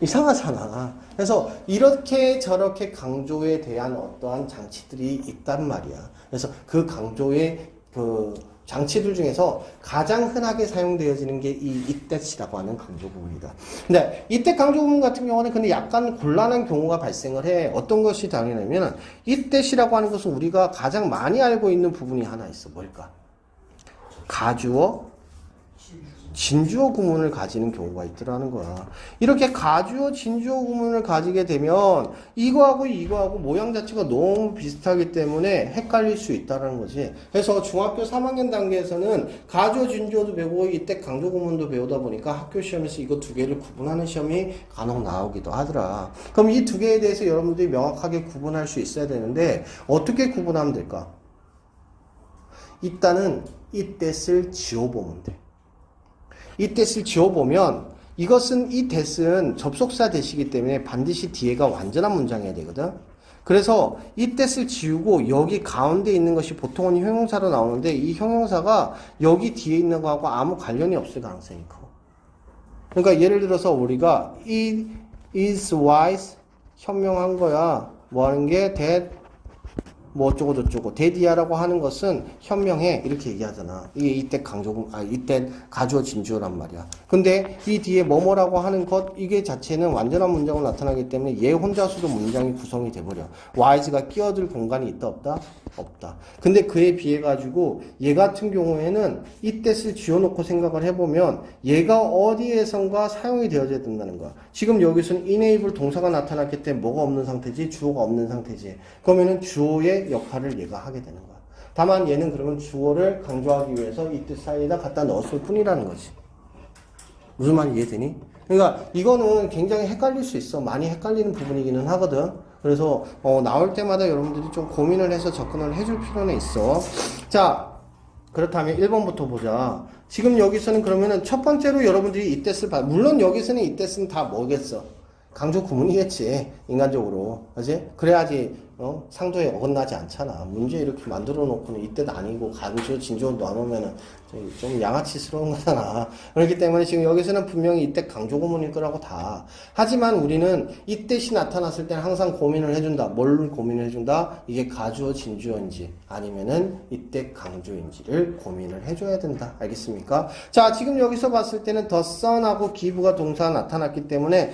이상하잖아. 그래서 이렇게 저렇게 강조에 대한 어떠한 장치들이 있단 말이야. 그래서 그 강조의 그 장치들 중에서 가장 흔하게 사용되어지는 게 이 이때시라고 하는 강조 부분이다. 근데 이때 강조 부분 같은 경우는 근데 약간 곤란한 경우가 발생을 해. 어떤 것이 당연하면 이때시라고 하는 것은 우리가 가장 많이 알고 있는 부분이 하나 있어. 뭘까? 가주어, 진주어 구문을 가지는 경우가 있더라는 거야. 이렇게 가주어, 진주어 구문을 가지게 되면 이거하고 모양 자체가 너무 비슷하기 때문에 헷갈릴 수 있다는 거지. 그래서 중학교 3학년 단계에서는 가주어, 진주어도 배우고 이때 강조 구문도 배우다 보니까 학교 시험에서 이거 두 개를 구분하는 시험이 간혹 나오기도 하더라. 그럼 이 두 개에 대해서 여러분들이 명확하게 구분할 수 있어야 되는데 어떻게 구분하면 될까? 일단은 이때를 지워보면 돼. 이 that을 지워보면 이것은 이 that은 접속사 that이기 때문에 반드시 뒤에가 완전한 문장이어야 되거든. 그래서 이 that을 지우고 여기 가운데 있는 것이 보통은 형용사로 나오는데 이 형용사가 여기 뒤에 있는 거하고 아무 관련이 없을 가능성이 커. 그러니까 예를 들어서 우리가 it is wise 현명한 거야. 뭐 하는 게 that 뭐 어쩌고 저쩌고 that이야라고 하는 것은 현명해 이렇게 얘기하잖아. 이게 이때 이때 가주어 진주어란 말이야. 근데 이 뒤에 뭐뭐라고 하는 것 이게 자체는 완전한 문장으로 나타나기 때문에 얘 혼자서도 문장이 구성이 돼버려. wise가 끼어들 공간이 있다 없다? 없다. 근데 그에 비해 가지고 얘 같은 경우에는 이 뜻을 지어놓고 생각을 해보면 얘가 어디에선가 사용이 되어져야 된다는 거야. 지금 여기서는 enable 동사가 나타났기 때문에 뭐가 없는 상태지? 주어가 없는 상태지. 그러면은 주어의 역할을 얘가 하게 되는 거야. 다만 얘는 그러면 주어를 강조하기 위해서 이 뜻 사이에다 갖다 넣었을 뿐이라는 거지. 무슨 말이 이해되니? 그러니까 이거는 굉장히 헷갈릴 수 있어. 많이 헷갈리는 부분이기는 하거든. 그래서 나올 때마다 여러분들이 좀 고민을 해서 접근을 해줄 필요는 있어. 자, 그렇다면 1번부터 보자. 지금 여기서는 그러면은 첫 번째로 여러분들이 이 뜻을 물론 여기서는 이 뜻은 다 뭐겠어? 강조 구문이겠지. 인간적으로. 그지? 그래야지 상도에 어긋나지 않잖아. 문제 이렇게 만들어 놓고는 이 뜻 아니고 강조 진조 넣어놓으면은 좀 양아치스러운 거잖아. 그렇기 때문에 지금 여기서는 분명히 이때 강조 구문일 거라고 다. 하지만 우리는 이 뜻이 나타났을 때는 항상 고민을 해준다. 뭘 고민을 해준다? 이게 가주어 진주어인지 아니면은 이때 강조인지를 고민을 해줘야 된다. 알겠습니까? 자, 지금 여기서 봤을 때는 the sun하고 give가 동사가 나타났기 때문에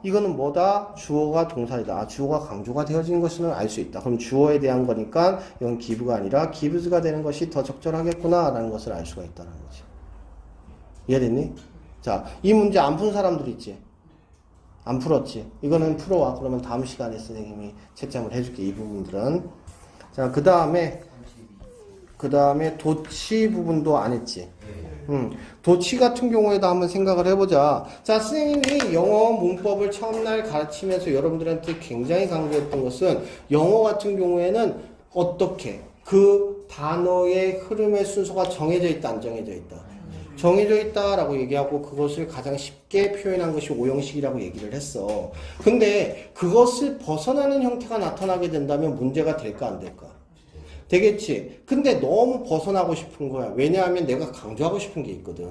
이거는 뭐다? 주어가 동사이다. 주어가 강조가 되어진 것은 알 수 있다. 그럼 주어에 대한 거니까 이건 give가 아니라 gives가 되는 것이 더 적절하겠구나 라는 것을 알 수가 있다는 거지. 이해됐니? 자, 이 문제 안 푼 사람들 있지? 안 풀었지? 이거는 풀어와. 그러면 다음 시간에 선생님이 채점을 해줄게. 이 부분들은. 자, 그 다음에 도치 부분도 안 했지? 도치 같은 경우에도 한번 생각을 해보자. 자, 선생님이 영어 문법을 처음날 가르치면서 여러분들한테 굉장히 강조했던 것은 영어 같은 경우에는 어떻게 그 단어의 흐름의 순서가 정해져 있다, 안 정해져 있다? 정해져 있다라고 얘기하고 그것을 가장 쉽게 표현한 것이 오형식이라고 얘기를 했어. 근데 그것을 벗어나는 형태가 나타나게 된다면 문제가 될까 안 될까? 되겠지. 근데 너무 벗어나고 싶은 거야. 왜냐하면 내가 강조하고 싶은 게 있거든.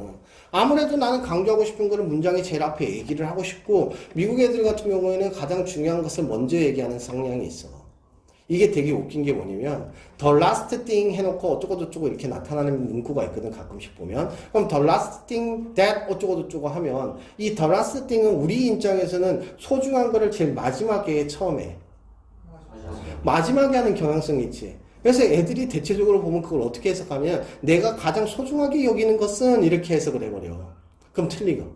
아무래도 나는 강조하고 싶은 거를 문장의 제일 앞에 얘기를 하고 싶고 미국 애들 같은 경우에는 가장 중요한 것을 먼저 얘기하는 성향이 있어. 이게 되게 웃긴 게 뭐냐면 the last thing 해놓고 어쩌고저쩌고 이렇게 나타나는 문구가 있거든. 가끔씩 보면. 그럼 the last thing that 어쩌고저쩌고 하면 이 the last thing은 우리 입장에서는 소중한 거를 제일 마지막에 처음에 마지막에 하는 경향성이 있지. 그래서 애들이 대체적으로 보면 그걸 어떻게 해석하면 내가 가장 소중하게 여기는 것은 이렇게 해석을 해버려. 그럼 틀리고.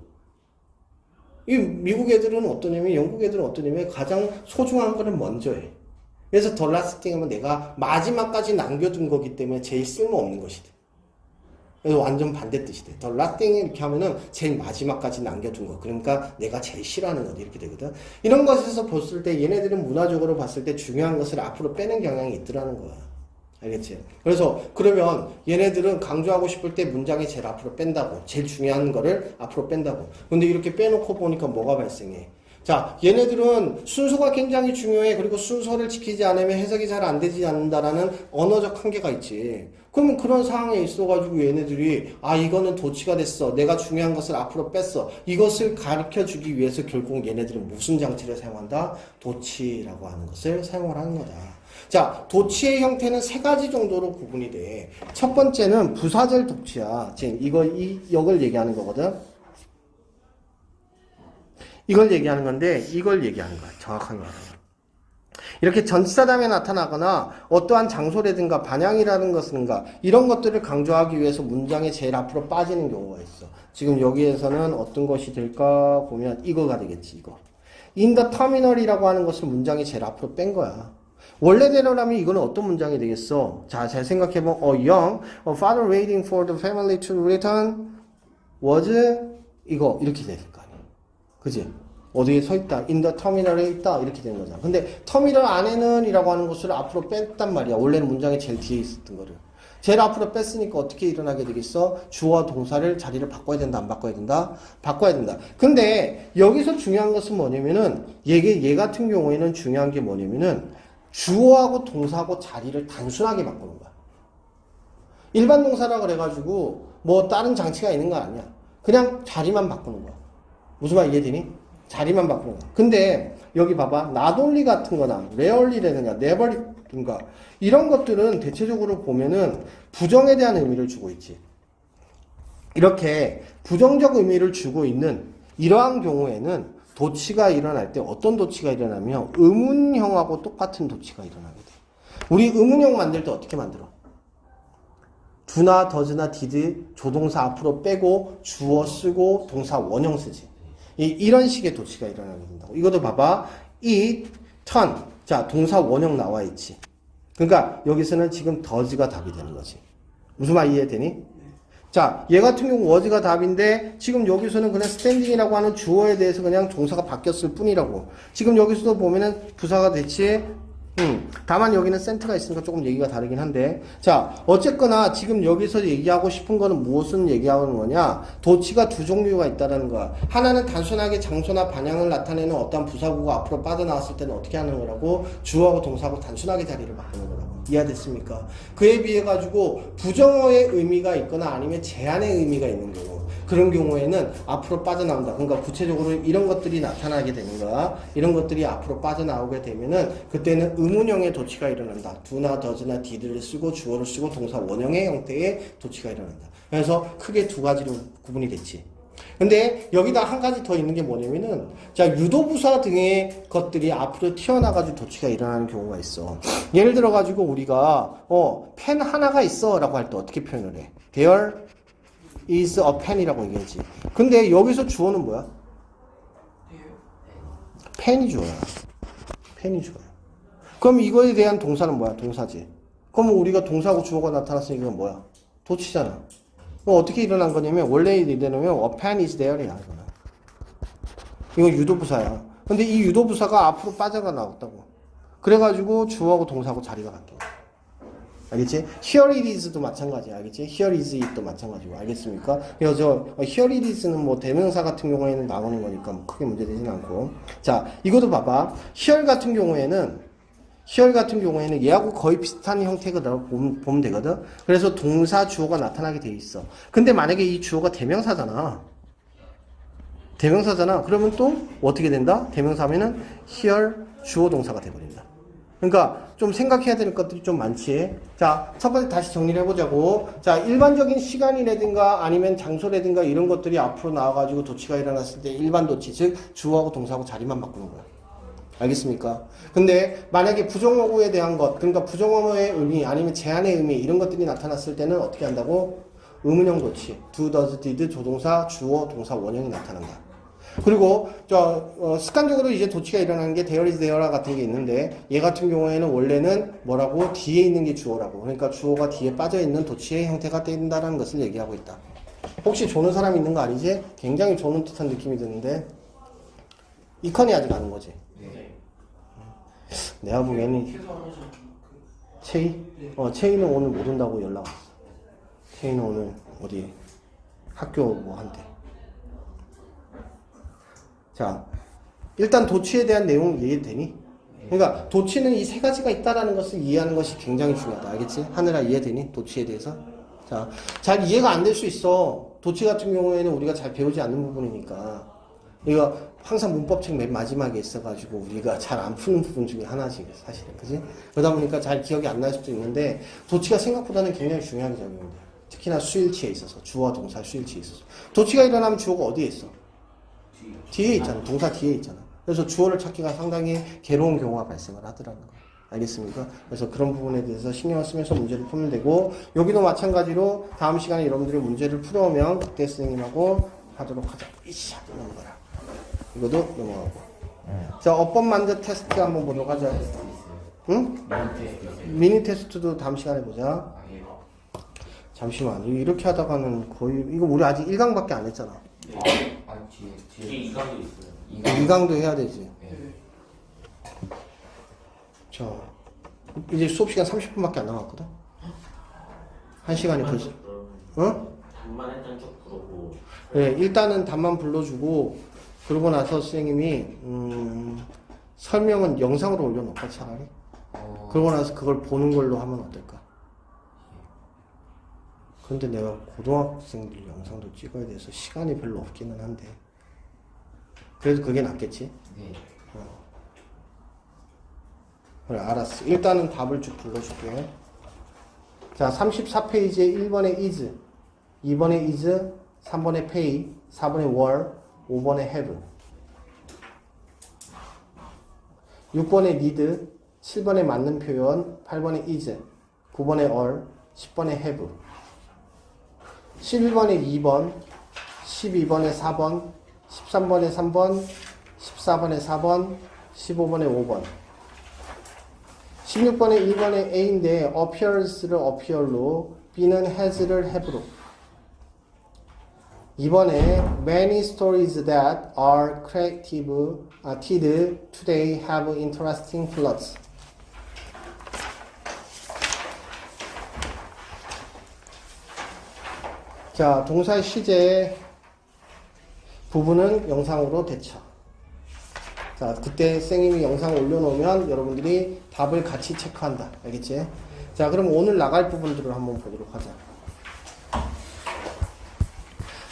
이 미국 애들은 어떠냐면 영국 애들은 어떠냐면 가장 소중한 거를 먼저 해. 그래서 더 라스팅 하면 내가 마지막까지 남겨둔 거기 때문에 제일 쓸모없는 것이다. 그래서 완전 반대 뜻이 돼. 더 라스팅 이렇게 하면은 제일 마지막까지 남겨둔 거. 그러니까 내가 제일 싫어하는 것 이렇게 되거든. 이런 것에서 봤을 때 얘네들은 문화적으로 봤을 때 중요한 것을 앞으로 빼는 경향이 있더라는 거야. 알겠지? 그래서 그러면 얘네들은 강조하고 싶을 때 문장이 제일 앞으로 뺀다고. 제일 중요한 거를 앞으로 뺀다고. 근데 이렇게 빼놓고 보니까 뭐가 발생해? 자, 얘네들은 순서가 굉장히 중요해. 그리고 순서를 지키지 않으면 해석이 잘 안 되지 않는다라는 언어적 한계가 있지. 그러면 그런 상황에 있어가지고 얘네들이 이거는 도치가 됐어. 내가 중요한 것을 앞으로 뺐어. 이것을 가르쳐주기 위해서 결국 얘네들은 무슨 장치를 사용한다? 도치라고 하는 것을 사용을 하는 거다. 자, 도치의 형태는 세 가지 정도로 구분이 돼. 첫 번째는 부사절 도치야. 지금 이걸 얘기하는 거거든. 이걸 얘기하는 건데 이걸 얘기하는 거야. 정확하게 말하면. 이렇게 전치사 다음에 나타나거나 어떠한 장소라든가 반향이라는 것인가 이런 것들을 강조하기 위해서 문장의 제일 앞으로 빠지는 경우가 있어. 지금 여기에서는 어떤 것이 될까 보면 이거가 되겠지. 이거. In the terminal이라고 하는 것을 문장이 제일 앞으로 뺀 거야. 원래대로라면 이거는 어떤 문장이 되겠어? 자, 잘 생각해보면 young, a father waiting for the family to return was 이거 이렇게 될 거 아니야. 그지? 어디에 서 있다. in the terminal에 있다. 이렇게 되는 거잖아. 근데 터미널 안에는 이라고 하는 것을 앞으로 뺐단 말이야. 원래는 문장의 제일 뒤에 있었던 거를. 제일 앞으로 뺐으니까 어떻게 일어나게 되겠어? 주어와 동사를 자리를 바꿔야 된다. 안 바꿔야 된다? 바꿔야 된다. 근데 여기서 중요한 것은 뭐냐면은 얘 같은 경우에는 중요한 게 뭐냐면은 주어하고 동사하고 자리를 단순하게 바꾸는 거야. 일반 동사라 그래가지고 뭐 다른 장치가 있는 거 아니야. 그냥 자리만 바꾸는 거야. 무슨 말 이해되니? 자리만 바꾸는 거. 근데 여기 봐봐. not only 같은 거나 rarely라든가 never든가 이런 것들은 대체적으로 보면은 부정에 대한 의미를 주고 있지. 이렇게 부정적 의미를 주고 있는 이러한 경우에는 도치가 일어날 때 어떤 도치가 일어나면 의문형하고 똑같은 도치가 일어나게 돼. 우리 의문형 만들 때 어떻게 만들어? do나 does나 did 조동사 앞으로 빼고 주어 쓰고 동사 원형 쓰지. 이런 식의 도치가 일어나게 된다고. 이것도 봐봐. eat, turn. 자, 동사 원형 나와 있지. 그러니까 여기서는 지금 does가 답이 되는 거지. 무슨 말 이해되니? 자, 얘 같은 경우 was가 답인데 지금 여기서는 그냥 standing이라고 하는 주어에 대해서 그냥 동사가 바뀌었을 뿐이라고. 지금 여기서도 보면은 부사가 됐지. 다만 여기는 센트가 있으니까 조금 얘기가 다르긴 한데. 자, 어쨌거나 지금 여기서 얘기하고 싶은 거는 무엇을 얘기하는 거냐? 도치가 두 종류가 있다라는 거야. 하나는 단순하게 장소나 방향을 나타내는 어떤 부사구가 앞으로 빠져나왔을 때는 어떻게 하는 거라고? 주어하고 동사하고 단순하게 자리를 바꾸는 거라고. 이해됐습니까? 그에 비해 가지고 부정어의 의미가 있거나 아니면 제한의 의미가 있는 경우. 그런 경우에는 앞으로 빠져나온다. 그러니까 구체적으로 이런 것들이 나타나게 되는 거야. 이런 것들이 앞으로 빠져나오게 되면은 그때는 의문형의 도치가 일어난다. do나 does나 did를 쓰고 주어를 쓰고 동사 원형의 형태의 도치가 일어난다. 그래서 크게 두 가지로 구분이 됐지. 근데 여기다 한 가지 더 있는 게 뭐냐면은 자 유도부사 등의 것들이 앞으로 튀어나가지고 도치가 일어나는 경우가 있어. 예를 들어 가지고 우리가 펜 하나가 있어 라고 할 때 어떻게 표현을 해? There is a pen이라고 얘기하지. 근데 여기서 주어는 뭐야? 펜이 주어야. 펜이 주어야. 그럼 이거에 대한 동사는 뭐야? 동사지. 그럼 우리가 동사하고 주어가 나타났으니까 이건 뭐야? 도치잖아. 그럼 어떻게 일어난 거냐면 원래 이르면 a pen is there야. 이건 유도부사야. 근데 이 유도부사가 앞으로 빠져가 나왔다고. 그래가지고 주어하고 동사하고 자리가 바뀌어. 알겠지? Here it is도 마찬가지야. 알겠지? Here is it도 마찬가지고. 알겠습니까? 그래서 here it is는 뭐 대명사 같은 경우에는 나오는 거니까 뭐 크게 문제되진 않고. 자, 이것도 봐봐. here 같은 경우에는 얘하고 거의 비슷한 형태가 보면 되거든? 그래서 동사, 주어가 나타나게 돼 있어. 근데 만약에 이 주어가 대명사잖아. 그러면 또 어떻게 된다? 대명사면은 here 주어 동사가 돼버린다. 그러니까 좀 생각해야 될 것들이 좀 많지. 자, 첫 번째 다시 정리를 해보자고. 자, 일반적인 시간이라든가 아니면 장소라든가 이런 것들이 앞으로 나와가지고 도치가 일어났을 때 일반 도치, 즉 주어하고 동사하고 자리만 바꾸는 거야. 알겠습니까? 근데 만약에 부정어구에 대한 것, 그러니까 부정어의 의미 아니면 제한의 의미 이런 것들이 나타났을 때는 어떻게 한다고? 의문형 도치, do, does, did, 조동사, 주어, 동사, 원형이 나타난다. 그리고 습관적으로 이제 도치가 일어나는 게 there is there라 같은 게 있는데 얘 같은 경우에는 원래는 뭐라고? 뒤에 있는 게 주어라고. 그러니까 주어가 뒤에 빠져있는 도치의 형태가 된다는 것을 얘기하고 있다. 혹시 조는 사람 있는 거 아니지? 굉장히 조는 듯한 느낌이 드는데 이컨이 아직 안 온 거지? 내가 보기에는 채희? 채희는 오늘 못 온다고 연락 왔어. 채희는 오늘 어디 학교 뭐 한대. 자, 일단 도치에 대한 내용 이해되니? 그러니까 도치는 이 세 가지가 있다라는 것을 이해하는 것이 굉장히 중요하다. 알겠지? 하늘아 이해되니? 도치에 대해서? 자, 잘 이해가 안 될 수 있어. 도치 같은 경우에는 우리가 잘 배우지 않는 부분이니까. 이거 항상 문법책 맨 마지막에 있어가지고 우리가 잘 안 푸는 부분 중에 하나지, 사실은. 그지? 그러다 보니까 잘 기억이 안 날 수도 있는데, 도치가 생각보다는 굉장히 중요하게 작용돼요. 특히나 수일치에 있어서, 주어, 동사, 수일치에 있어서. 도치가 일어나면 주어가 어디에 있어? 뒤에 있잖아. 동사 뒤에 있잖아. 그래서 주어를 찾기가 상당히 괴로운 경우가 발생을 하더라는 거예요. 알겠습니까? 그래서 그런 부분에 대해서 신경을 쓰면서 문제를 풀면 되고, 여기도 마찬가지로 다음 시간에 여러분들이 문제를 풀어오면 그때 선생님하고 하도록 하자. 이씨, 넘어가라. 이것도 넘어가고. 자, 어법 만드 테스트 한번 보도록 하자. 응? 미니 테스트도 다음 시간에 보자. 잠시만. 이렇게 하다가는 거의, 이거 우리 아직 1강밖에 안 했잖아. 뒤에 2강도 있어요. 2강도 해야 되지. 자, 이제 수업 시간 30분밖에 안 남았거든? 1시간이 벌써. 답만 일단 쭉 부르고. 네, 일단은 답만 불러주고, 그러고 나서 선생님이, 설명은 영상으로 올려놓을까, 차라리? 그러고 나서 그걸 보는 걸로 하면 어떨까? 근데 내가 고등학생들 영상도 찍어야 돼서 시간이 별로 없기는 한데, 그래도 그게 낫겠지? 네. 그래, 알았어. 일단은 답을 쭉 불러줄게. 자, 34페이지에 1번에 is, 2번에 is, 3번에 pay, 4번에 were, 5번에 have. 6번에 need, 7번에 맞는 표현, 8번에 is, 9번에 all, 10번에 have. 11번에 2번, 12번에 4번, 13번에 3번, 14번에 4번, 15번에 5번. 16번에 1번에 A인데 appears를 appear로, B는 has를 have로. 2번에 many stories that are creative today have interesting plots. 자, 동사의 시제 부분은 영상으로 대처. 자, 그때 쌤이 영상을 올려놓으면 여러분들이 답을 같이 체크한다. 알겠지? 자, 그럼 오늘 나갈 부분들을 한번 보도록 하자.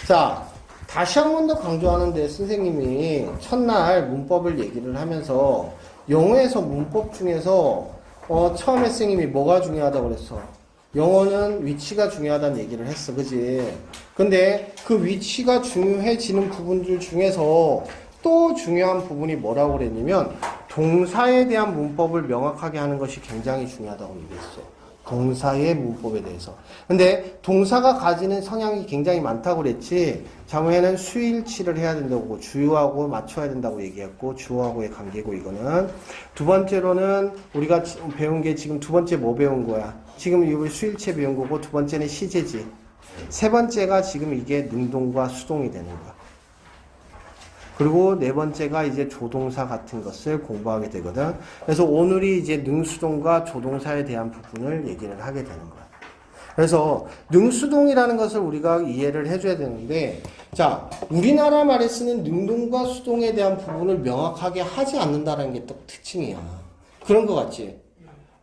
자, 다시 한 번 더 강조하는데 선생님이 첫날 문법을 얘기를 하면서 영어에서 문법 중에서 처음에 선생님이 뭐가 중요하다고 그랬어? 영어는 위치가 중요하다는 얘기를 했어. 그지? 근데 그 위치가 중요해지는 부분들 중에서 또 중요한 부분이 뭐라고 그랬냐면 동사에 대한 문법을 명확하게 하는 것이 굉장히 중요하다고 얘기했어. 동사의 문법에 대해서. 근데 동사가 가지는 성향이 굉장히 많다고 그랬지. 자문에는 수일치를 해야 된다고, 주어하고 맞춰야 된다고 얘기했고, 주어하고의 관계고, 이거는. 두 번째로는 우리가 배운 게 지금 두 번째 뭐 배운 거야? 지금 이걸 수일치 배운 거고, 두 번째는 시제지. 세 번째가 지금 이게 능동과 수동이 되는 거야. 그리고 네 번째가 이제 조동사 같은 것을 공부하게 되거든. 그래서 오늘이 이제 능수동과 조동사에 대한 부분을 얘기를 하게 되는 거야. 그래서 능수동이라는 것을 우리가 이해를 해줘야 되는데, 자, 우리나라 말에 쓰는 능동과 수동에 대한 부분을 명확하게 하지 않는다는 게 또 특징이야. 그런 거 같지?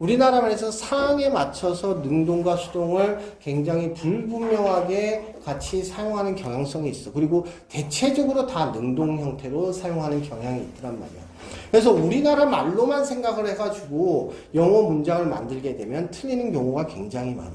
우리나라 말에서 상황에 맞춰서 능동과 수동을 굉장히 불분명하게 같이 사용하는 경향성이 있어. 그리고 대체적으로 다 능동 형태로 사용하는 경향이 있더란 말이야. 그래서 우리나라 말로만 생각을 해가지고 영어 문장을 만들게 되면 틀리는 경우가 굉장히 많아.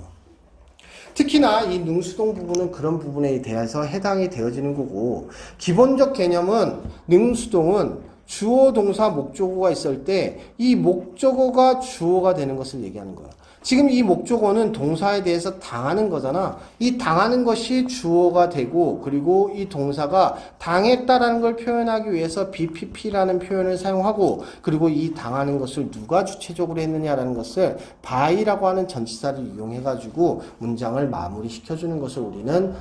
특히나 이 능수동 부분은 그런 부분에 대해서 해당이 되어지는 거고, 기본적 개념은 능수동은 주어, 동사, 목적어가 있을 때 이 목적어가 주어가 되는 것을 얘기하는 거야. 지금 이 목적어는 동사에 대해서 당하는 거잖아. 이 당하는 것이 주어가 되고, 그리고 이 동사가 당했다라는 걸 표현하기 위해서 BPP라는 표현을 사용하고, 그리고 이 당하는 것을 누가 주체적으로 했느냐라는 것을 by라고 하는 전치사를 이용해가지고 문장을 마무리시켜주는 것을 우리는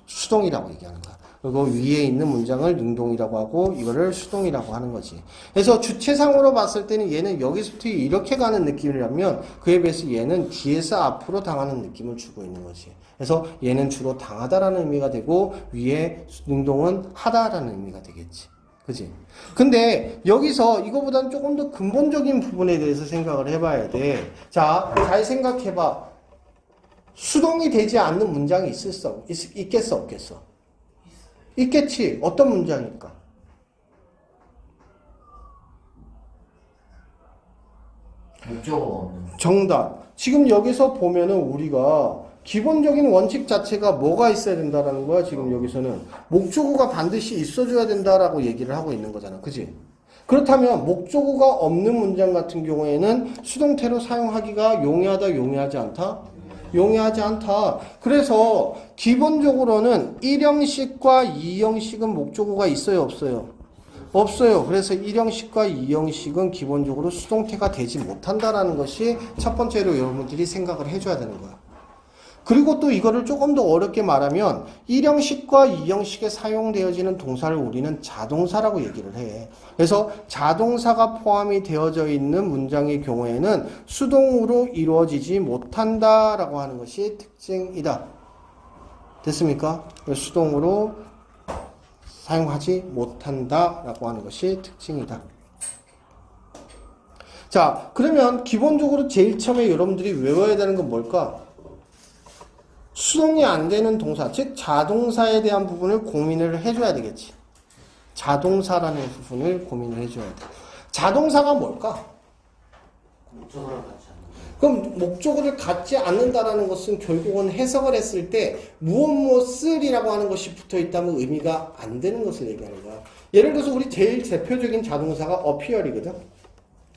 수동이라고 얘기하는 거야. 그리고 위에 있는 문장을 능동이라고 하고 이거를 수동이라고 하는 거지. 그래서 주체상으로 봤을 때는 얘는 여기서부터 이렇게 가는 느낌이라면 그에 비해서 얘는 뒤에서 앞으로 당하는 느낌을 주고 있는 거지. 그래서 얘는 주로 당하다라는 의미가 되고 위에 능동은 하다라는 의미가 되겠지. 그지? 근데 여기서 이거보다는 조금 더 근본적인 부분에 대해서 생각을 해봐야 돼. 자, 잘 생각해봐. 수동이 되지 않는 문장이 있겠어, 없겠어? 있겠지. 어떤 문장일까? 목적어가 없는. 정답. 지금 여기서 보면은 우리가 기본적인 원칙 자체가 뭐가 있어야 된다라는 거야. 지금 여기서는 목적어가 반드시 있어줘야 된다라고 얘기를 하고 있는 거잖아. 그지? 그렇다면 목적어가 없는 문장 같은 경우에는 수동태로 사용하기가 용이하다, 용이하지 않다? 용이하지 않다. 그래서 기본적으로는 1형식과 2형식은 목적어가 있어요, 없어요? 없어요. 그래서 1형식과 2형식은 기본적으로 수동태가 되지 못한다라는 것이 첫 번째로 여러분들이 생각을 해줘야 되는 거야. 그리고 또 이거를 조금 더 어렵게 말하면 1형식과 2형식에 사용되어지는 동사를 우리는 자동사라고 얘기를 해. 그래서 자동사가 포함이 되어져 있는 문장의 경우에는 수동으로 이루어지지 못한다라고 하는 것이 특징이다. 됐습니까? 수동으로 사용하지 못한다라고 하는 것이 특징이다. 자, 그러면 기본적으로 제일 처음에 여러분들이 외워야 되는 건 뭘까? 수동이 안 되는 동사, 즉 자동사에 대한 부분을 고민을 해줘야 되겠지. 자동사라는 부분을 고민을 해줘야 돼. 자동사가 뭘까? 목적어랑 같이 하는 그럼 목적어를 갖지 않는다라는 것은 결국은 해석을 했을 때 무엇이라고 하는 것이 붙어 있다면 의미가 안 되는 것을 얘기하는 거야. 예를 들어서 우리 제일 대표적인 자동사가 appear이거든.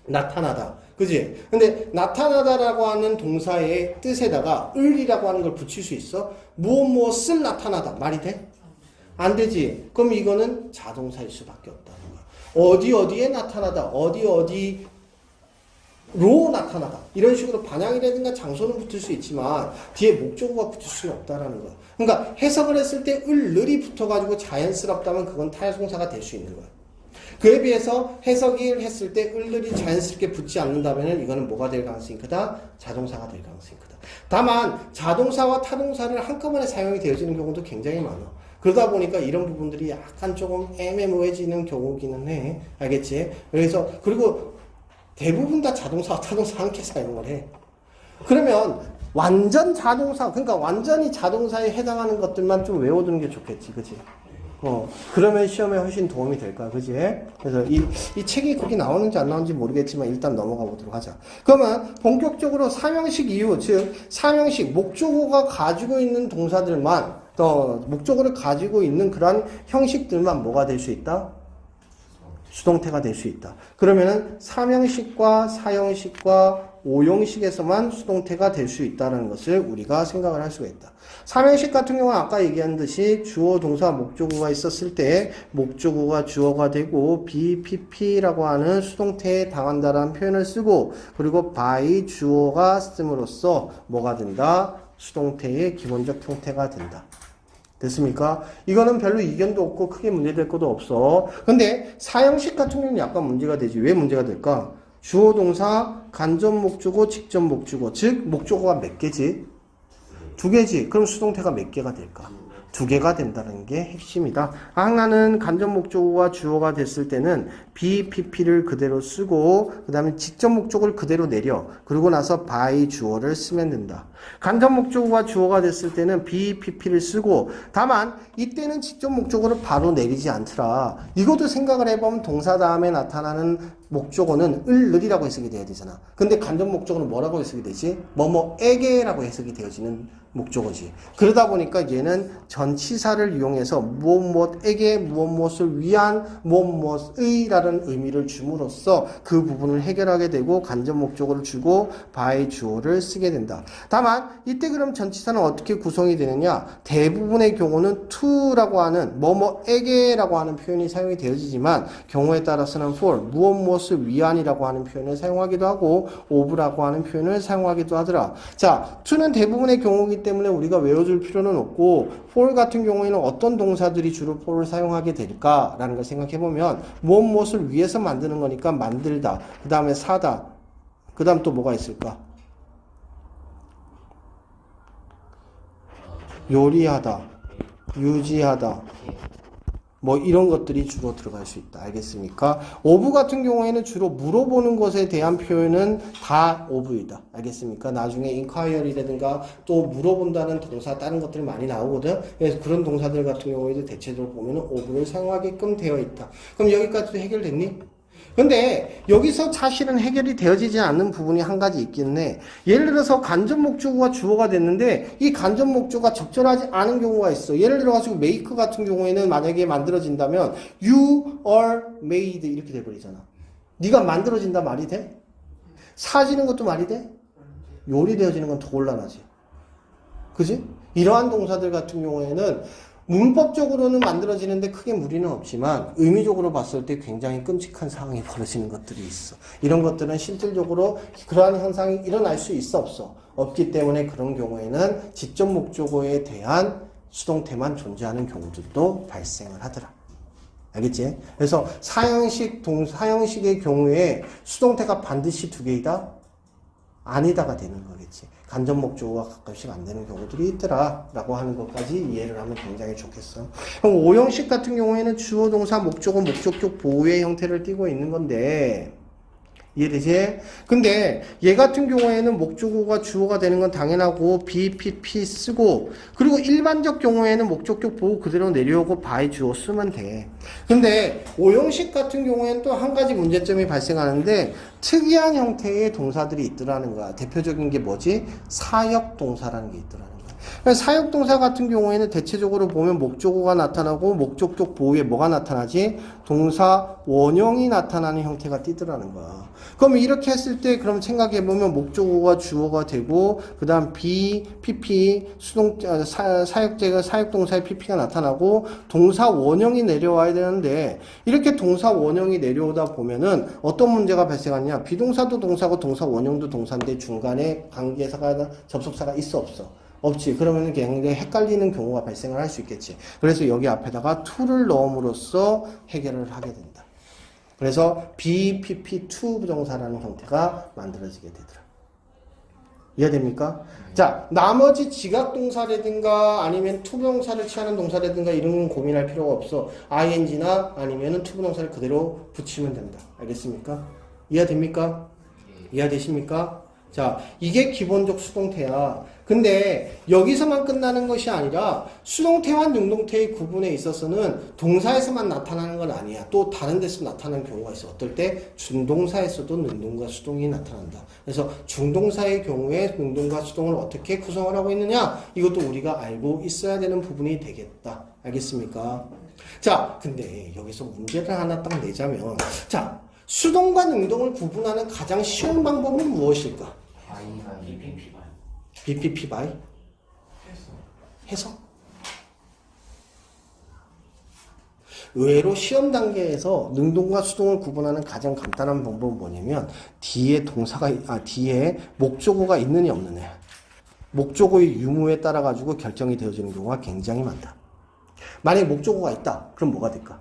나타나다. 그지? 근데 나타나다라고 하는 동사의 뜻에다가 을이라고 하는 걸 붙일 수 있어? 무엇을 나타나다. 말이 돼? 안 되지. 그럼 이거는 자동사일 수밖에 없다는 거야. 어디에 나타나다. 어디로 나타나다. 이런 식으로 반향이라든가 장소는 붙을 수 있지만 뒤에 목적어가 붙을 수는 없다라는 거야. 그러니까 해석을 했을 때 을이 붙어가지고 자연스럽다면 그건 타동사가 될 수 있는 거야. 그에 비해서 해석을 했을 때 을이 자연스럽게 붙지 않는다면 이거는 뭐가 될 가능성이 크다? 자동사가 될 가능성이 크다. 다만 자동사와 타동사를 한꺼번에 사용이 되어지는 경우도 굉장히 많아. 그러다 보니까 이런 부분들이 약간 조금 애매모호해지는 경우기는 해. 알겠지? 그래서 그리고 대부분 다 자동사와 타동사 함께 사용을 해. 그러면 완전 자동사, 그러니까 완전히 자동사에 해당하는 것들만 좀 외워두는 게 좋겠지, 그치? 그러면 시험에 훨씬 도움이 될 거야, 그치? 그래서 이 책이 거기 나오는지 안 나오는지 모르겠지만 일단 넘어가 보도록 하자. 그러면 본격적으로 사명식 이유, 즉 사명식, 목적어가 가지고 있는 동사들만, 목적어를 가지고 있는 그런 형식들만 뭐가 될 수 있다? 수동태가 될 수 있다. 그러면은 사명식과 사형식과 오형식에서만 수동태가 될 수 있다는 것을 우리가 생각을 할 수가 있다. 사명식 같은 경우는 아까 얘기한 듯이 주어, 동사, 목적어가 있었을 때 목적어가 주어가 되고 BPP라고 하는 수동태에 해당한다라는 표현을 쓰고 그리고 by 주어가 씀으로써 뭐가 된다? 수동태의 기본적 형태가 된다. 됐습니까? 이거는 별로 이견도 없고 크게 문제될 것도 없어. 근데 사형식 같은 경우는 약간 문제가 되지. 왜 문제가 될까? 주어, 동사, 간접 목적어, 직접 목적어. 즉 목적어가 몇 개지? 2개지. 그럼 수동태가 몇 개가 될까? 2개가 된다는 게 핵심이다. 하나는 간접 목적어가 주어가 됐을 때는 BPP를 그대로 쓰고 그 다음에 직접 목적어를 그대로 내려 그러고 나서 by 주어를 쓰면 된다. 간접 목적어가 주어가 됐을 때는 BPP를 쓰고 다만 이때는 직접 목적어를 바로 내리지 않더라. 이것도 생각을 해보면 동사 다음에 나타나는 목적어는 을이라고 해석이 돼야 되잖아. 근데 간접 목적어는 뭐라고 해석이 되지? 뭐뭐에게라고 해석이 되어지는 목적어지. 그러다 보니까 얘는 전치사를 이용해서 무엇에게 무엇을 위한 무엇의라는 의미를 줌으로써 그 부분을 해결하게 되고 간접 목적어를 주고 by 주어를 쓰게 된다. 다만 이때 그럼 전치사는 어떻게 구성이 되느냐? 대부분의 경우는 to라고 하는 뭐뭐에게라고 하는 표현이 사용이 되어지지만 경우에 따라서는 for 무엇을 위한이라고 하는 표현을 사용하기도 하고 of라고 하는 표현을 사용하기도 하더라. 자, to는 대부분의 경우이기 때문에 우리가 외워줄 필요는 없고 for 같은 경우에는 어떤 동사들이 주로 for를 사용하게 될까라는 걸 생각해보면 무엇을 위해서 만드는 거니까 만들다, 그 다음에 사다, 그 다음 또 뭐가 있을까? 요리하다, 유지하다, 뭐 이런 것들이 주로 들어갈 수 있다. 알겠습니까? of 같은 경우에는 주로 물어보는 것에 대한 표현은 다 of이다. 알겠습니까? 나중에 inquiry라든가 또 물어본다는 동사 다른 것들이 많이 나오거든. 그래서 그런 동사들 같은 경우에도 대체적으로 보면은 of를 사용하게끔 되어 있다. 그럼 여기까지도 해결됐니? 근데 여기서 사실은 해결이 되어지지 않는 부분이 한 가지 있기는 해. 예를 들어서 간접 목적어가 주어가 됐는데 이 간접 목적어가 적절하지 않은 경우가 있어. 예를 들어가지고 make 같은 경우에는 만약에 만들어진다면 you are made 이렇게 돼버리잖아. 네가 만들어진다 말이 돼? 사지는 것도 말이 돼? 요리되어지는 건 더 곤란하지. 그지? 이러한 동사들 같은 경우에는 문법적으로는 만들어지는데 크게 무리는 없지만 의미적으로 봤을 때 굉장히 끔찍한 상황이 벌어지는 것들이 있어. 이런 것들은 실질적으로 그러한 현상이 일어날 수 있어 없어? 없기 때문에 그런 경우에는 직접 목적어에 대한 수동태만 존재하는 경우들도 발생을 하더라. 알겠지? 그래서 사형식의 경우에 수동태가 반드시 2개이다? 아니다가 되는 거겠지. 간접 목적어가 가끔씩 안 되는 경우들이 있더라 라고 하는 것까지 이해를 하면 굉장히 좋겠어. 그럼 오형식 같은 경우에는 주어, 동사, 목적어, 목적격 보호의 형태를 띠고 있는 건데 이해되지? 근데 얘 같은 경우에는 목적어가 주어가 되는 건 당연하고 be, pp 쓰고 그리고 일반적 경우에는 목적격 보고 그대로 내려오고 by 주어 쓰면 돼. 근데 오형식 같은 경우에는 또 한 가지 문제점이 발생하는데 특이한 형태의 동사들이 있더라는 거야. 대표적인 게 뭐지? 사역 동사라는 게 있더라는 거야. 사역 동사 같은 경우에는 대체적으로 보면 목적어가 나타나고 목적격 보호에 뭐가 나타나지? 동사 원형이 나타나는 형태가 띠더라는 거야. 그럼 이렇게 했을 때 그럼 생각해 보면 목적어가 주어가 되고 그다음 be, pp 사역제가 사역 동사의 pp가 나타나고 동사 원형이 내려와야 되는데 이렇게 동사 원형이 내려오다 보면은 어떤 문제가 발생하냐? 비동사도 동사고 동사 원형도 동사인데 중간에 관계사가 접속사가 있어 없어? 없지. 그러면 굉장히 헷갈리는 경우가 발생을 할 수 있겠지. 그래서 여기 앞에다가 to를 넣음으로써 해결을 하게 된다. 그래서 be, pp, to 부정사라는 형태가 만들어지게 되더라. 이해됩니까? 자, 나머지 지각동사라든가 아니면 투부정사를 취하는 동사라든가 이런 건 고민할 필요가 없어. ing나 아니면은 투부정사를 그대로 붙이면 된다. 알겠습니까? 이해됩니까? 이해되십니까? 자, 이게 기본적 수동태야. 근데 여기서만 끝나는 것이 아니라 수동태와 능동태의 구분에 있어서는 동사에서만 나타나는 건 아니야. 또 다른 데서 나타나는 경우가 있어. 어떨 때 중동사에서도 능동과 수동이 나타난다. 그래서 중동사의 경우에 능동과 수동을 어떻게 구성을 하고 있느냐? 이것도 우리가 알고 있어야 되는 부분이 되겠다. 알겠습니까? 자, 근데 여기서 문제를 하나 딱 내자면 자, 수동과 능동을 구분하는 가장 쉬운 방법은 무엇일까? BPP 봐요. BPP by? 해석? 의외로 시험 단계에서 능동과 수동을 구분하는 가장 간단한 방법은 뭐냐면 뒤에 뒤에 목적어가 있느냐 없느냐. 목적어의 유무에 따라 가지고 결정이 되어지는 경우가 굉장히 많다. 만약에 목적어가 있다. 그럼 뭐가 될까?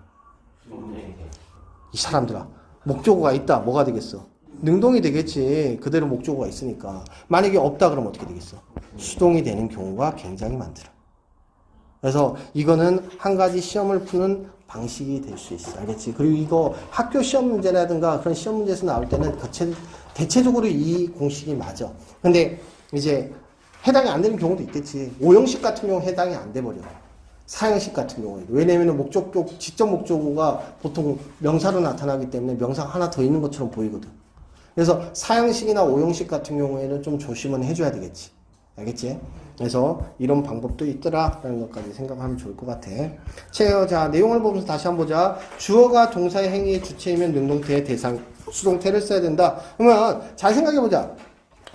이 사람들아. 목적어가 있다. 뭐가 되겠어? 능동이 되겠지. 그대로 목적어가 있으니까. 만약에 없다 그러면 어떻게 되겠어? 수동이 되는 경우가 굉장히 많더라. 그래서 이거는 한 가지 시험을 푸는 방식이 될 수 있어. 알겠지? 그리고 이거 학교 시험 문제라든가 그런 시험 문제에서 나올 때는 대체적으로 이 공식이 맞아. 근데 이제 해당이 안 되는 경우도 있겠지. 오형식 같은 경우 해당이 안 돼 버려. 사형식 같은 경우에. 왜냐면 목적격, 직접 목적어가 보통 명사로 나타나기 때문에 명사가 하나 더 있는 것처럼 보이거든. 그래서 사형식이나 오형식 같은 경우에는 좀 조심은 해줘야 되겠지. 알겠지? 그래서 이런 방법도 있더라라는 것까지 생각하면 좋을 것 같아. 자, 내용을 보면서 다시 한번 보자. 주어가 동사의 행위의 주체이면 능동태의 대상, 수동태를 써야 된다. 그러면 잘 생각해보자.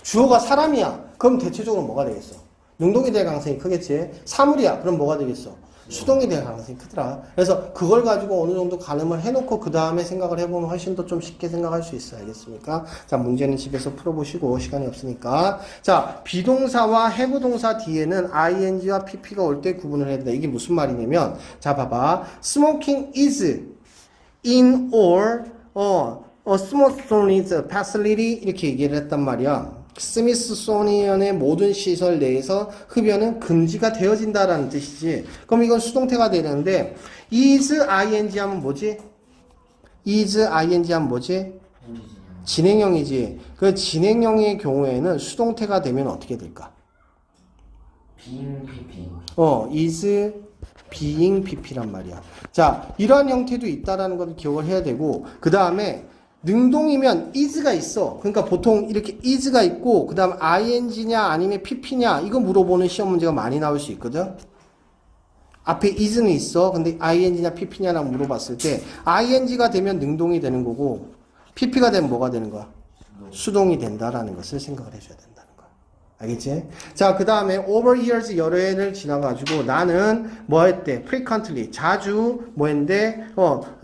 주어가 사람이야. 그럼 대체적으로 뭐가 되겠어? 능동이 될 가능성이 크겠지. 사물이야. 그럼 뭐가 되겠어? 수동이 될 가능성이 크더라. 그래서 그걸 가지고 어느 정도 가늠을 해놓고 그 다음에 생각을 해보면 훨씬 더 좀 쉽게 생각할 수 있어. 알겠습니까? 자, 문제는 집에서 풀어보시고 시간이 없으니까. 자, 비동사와 해부동사 뒤에는 ing와 pp가 올 때 구분을 해야 된다. 이게 무슨 말이냐면, 자, 봐봐. Smoking is in or a smoothing facility 이렇게 얘기를 했단 말이야. 스미스소니언의 모든 시설 내에서 흡연은 금지가 되어진다라는 뜻이지. 그럼 이건 수동태가 되는데 is ing 하면 뭐지? is ing 하면 뭐지? 진행형이지. 그 진행형의 경우에는 수동태가 되면 어떻게 될까? being PP. is being pp란 말이야. 자, 이러한 형태도 있다라는 걸 기억을 해야 되고 그 다음에 능동이면 is가 있어. 그러니까 보통 이렇게 is가 있고 그 다음 ing냐 아니면 pp냐 이거 물어보는 시험 문제가 많이 나올 수 있거든. 앞에 is는 있어. 근데 ing냐 pp냐라고 물어봤을 때 ing가 되면 능동이 되는 거고 pp가 되면 뭐가 되는 거야? 수동이 된다라는 것을 생각을 해줘야 된다는 거야. 알겠지? 자, 그 다음에 over years 여러 해를 지나가지고 나는 뭐 했대? frequently 자주 뭐 했는데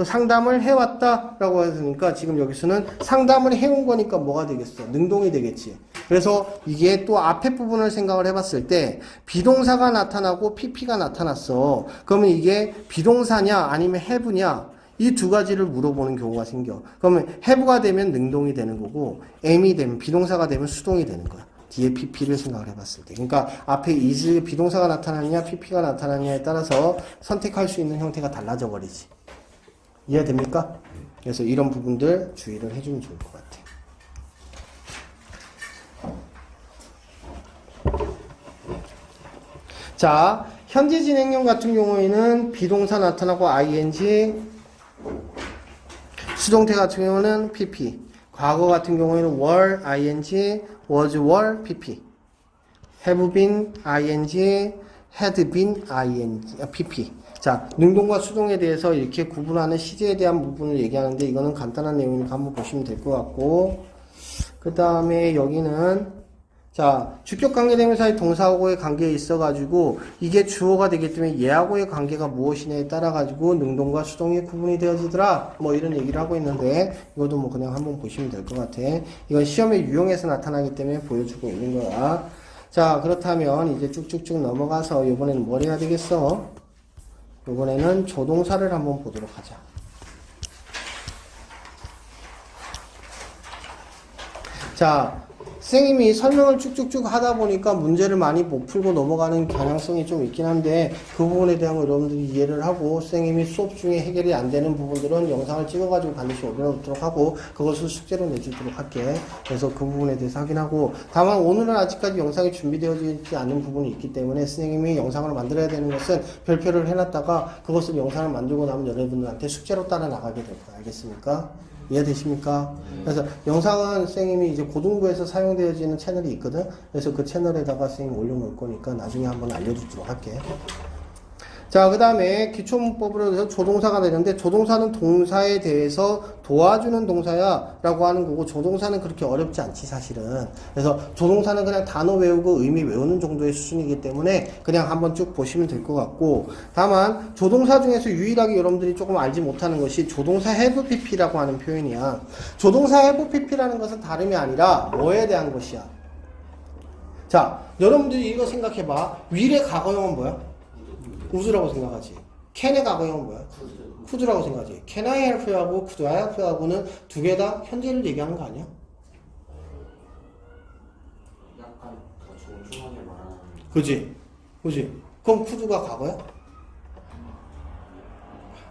상담을 해왔다라고 했으니까 지금 여기서는 상담을 해온 거니까 뭐가 되겠어? 능동이 되겠지. 그래서 이게 또 앞에 부분을 생각을 해봤을 때 비동사가 나타나고 pp가 나타났어. 그러면 이게 비동사냐 아니면 have냐 이 두 가지를 물어보는 경우가 생겨. 그러면 have가 되면 능동이 되는 거고 am이 되면 비동사가 되면 수동이 되는 거야. 뒤에 pp를 생각을 해봤을 때. 그러니까 앞에 is 비동사가 나타나느냐 pp가 나타나느냐에 따라서 선택할 수 있는 형태가 달라져 버리지. 이해됩니까? 그래서 이런 부분들 주의를 해주면 좋을 것 같아. 자, 현재 진행형 같은 경우에는 비동사 나타나고 ing, 수동태 같은 경우는 pp, 과거 같은 경우에는 were, ing, was, were, pp, have been, ing, had been, pp. 자, 능동과 수동에 대해서 이렇게 구분하는 시제에 대한 부분을 얘기하는데 이거는 간단한 내용이니까 한번 보시면 될 것 같고, 그 다음에 여기는 자, 주격 관계대명사의 동사하고의 관계에 있어가지고 이게 주어가 되기 때문에 얘하고의 관계가 무엇이냐에 따라가지고 능동과 수동이 구분이 되어지더라. 뭐 이런 얘기를 하고 있는데 이것도 뭐 그냥 한번 보시면 될 것 같아. 이건 시험에 유용해서 나타나기 때문에 보여주고 있는 거야. 자, 그렇다면 이제 쭉쭉쭉 넘어가서 이번에는 뭘 해야 되겠어? 이번에는 조동사를 한번 보도록 하자. 자, 선생님이 설명을 쭉쭉쭉 하다 보니까 문제를 많이 못 풀고 넘어가는 경향성이 좀 있긴 한데 그 부분에 대한 거 여러분들이 이해를 하고 선생님이 수업 중에 해결이 안 되는 부분들은 영상을 찍어가지고 반드시 올려놓도록 하고 그것을 숙제로 내주도록 할게. 그래서 그 부분에 대해서 확인하고 다만 오늘은 아직까지 영상이 준비되어지지 않은 부분이 있기 때문에 선생님이 영상을 만들어야 되는 것은 별표를 해놨다가 그것을 영상을 만들고 나면 여러분들한테 숙제로 따라 나가게 될 거야. 알겠습니까? 이해되십니까? 그래서 영상은 선생님이 이제 고등부에서 사용되어지는 채널이 있거든. 그래서 그 채널에다가 선생님 올려놓을 거니까 나중에 한번 알려주도록 할게. 자, 그 다음에 기초문법으로 해서 조동사가 되는데 조동사는 동사에 대해서 도와주는 동사야 라고 하는 거고 조동사는 그렇게 어렵지 않지 사실은. 그래서 조동사는 그냥 단어 외우고 의미 외우는 정도의 수준이기 때문에 그냥 한번 쭉 보시면 될 것 같고 다만 조동사 중에서 유일하게 여러분들이 조금 알지 못하는 것이 조동사 have pp라고 하는 표현이야. 조동사 have pp라는 것은 다름이 아니라 뭐에 대한 것이야. 자, 여러분들이 이거 생각해봐. will의 과거형은 뭐야? 우즈라고 생각하지. can의 과거형은 뭐야? could라고 생각하지. can I help you 하고 could I help you 하고는 두 개 다 현재를 얘기하는 거 아니야? 약간 더 정중하게 말하는. 그지? 그지? 그럼 could가 과거야?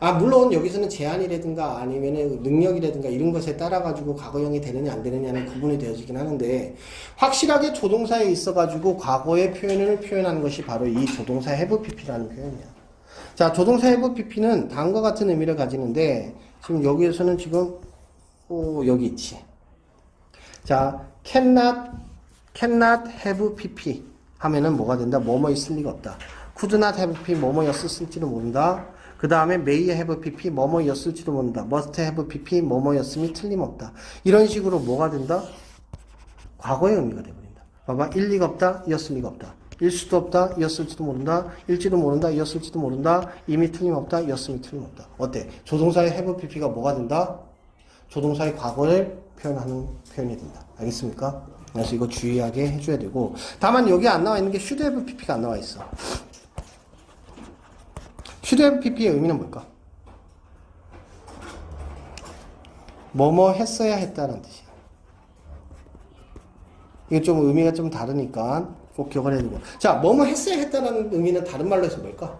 아, 물론 여기서는 제한이라든가 아니면은 능력이라든가 이런 것에 따라가지고 과거형이 되느냐 안 되느냐는 구분이 되어지긴 하는데 확실하게 조동사에 있어가지고 과거의 표현을 표현하는 것이 바로 이 조동사 have pp라는 표현이야. 자, 조동사 have pp는 다음과 같은 의미를 가지는데 지금 여기에서는 지금 여기 있지. 자, cannot have pp 하면은 뭐가 된다? 뭐뭐 있을 리가 없다. could not have pp 뭐뭐였을지도 모른다. 그 다음에 may have pp 뭐뭐였을지도 모른다. must have pp 뭐뭐였음이 틀림없다. 이런 식으로 뭐가 된다? 과거의 의미가 돼버린다. 봐봐. 일 리가 없다. 이었을 리가 없다. 일 수도 없다. 이었을지도 모른다. 일지도 모른다. 이었을지도 모른다. 이미 틀림없다. 이었음이 틀림없다. 어때? 조동사의 have pp가 뭐가 된다? 조동사의 과거를 표현하는 표현이 된다. 알겠습니까? 그래서 이거 주의하게 해줘야 되고 다만 여기 안 나와 있는 게 should have pp가 안 나와 있어. should have pp의 의미는 뭘까? 뭐뭐 했어야 했다는 뜻이야. 이게 좀 의미가 좀 다르니까 꼭 기억을 해두고. 자, 뭐뭐 했어야 했다는 의미는 다른 말로 해서 뭘까?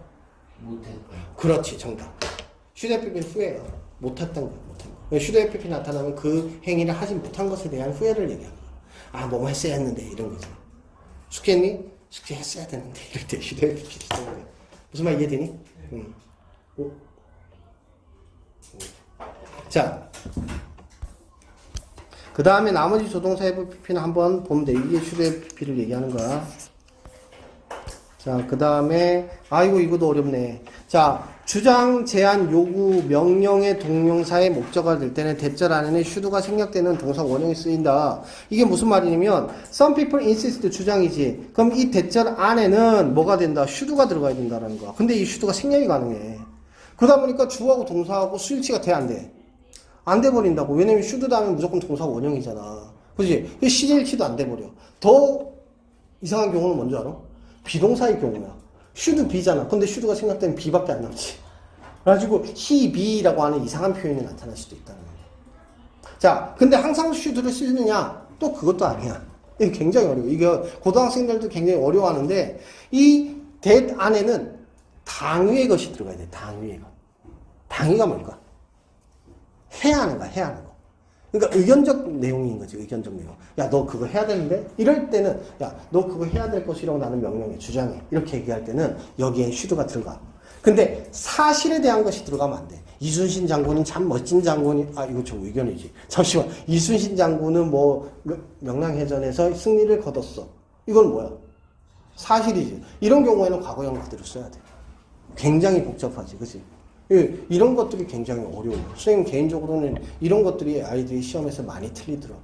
못했다. 그렇지, 정답. should have pp는 후회야. 못했던 거야, 못한 거. should have pp 나타나면 그 행위를 하지 못한 것에 대한 후회를 얘기하는 거야. 아, 뭐뭐 했어야 했는데, 이런 거지. 숙제했니? 숙제했어야 되는데, 이럴 때 should have pp 쓰는데. 무슨 말 이해되니? 자, 그 다음에 나머지 조동사 have pp는 한번 보면 돼. 이게 should have pp를 얘기하는 거야. 자, 그 다음에 아이고 이것도 어렵네. 자, 주장, 제안, 요구, 명령의 동명사의 목적어가 될 때는 대절 안에는 should가 생략되는 동사 원형이 쓰인다. 이게 무슨 말이냐면 some people insist 주장이지. 그럼 이 대절 안에는 뭐가 된다? should가 들어가야 된다는 거야. 근데 이 should가 생략이 가능해. 그러다 보니까 주어하고 동사하고 수일치가 돼 안 돼? 안 돼 버린다고. 왜냐면 should 다음에 무조건 동사 원형이잖아. 그지? 시제일치도 안 돼 버려. 더 이상한 경우는 뭔지 알아? 비동사의 경우야. should be잖아. 근데 should가 생략되면 be밖에 안 남지. 그래가지고 he, be라고 하는 이상한 표현이 나타날 수도 있다는 거야. 자, 근데 항상 should를 쓰느냐? 또 그것도 아니야. 이게 굉장히 어려워. 이게 고등학생들도 굉장히 어려워하는데 이 that 안에는 당위의 것이 들어가야 돼. 당위의 것. 당위가 뭘까? 해야 하는 거야. 해야 하는 거. 그러니까 의견적 내용인 거지, 의견적 내용. 야, 너 그거 해야 되는데? 이럴 때는, 야, 너 그거 해야 될 것이라고 나는 명령해, 주장해. 이렇게 얘기할 때는 여기에 should가 들어가. 근데 사실에 대한 것이 들어가면 안 돼. 이순신 장군은 참 멋진 장군이, 이거 저 의견이지. 잠시만. 이순신 장군은 뭐, 명량해전에서 승리를 거뒀어. 이건 뭐야? 사실이지. 이런 경우에는 과거형 그대로 써야 돼. 굉장히 복잡하지, 그치? 이런 것들이 굉장히 어려워요. 선생님 개인적으로는 이런 것들이 아이들이 시험에서 많이 틀리더라고.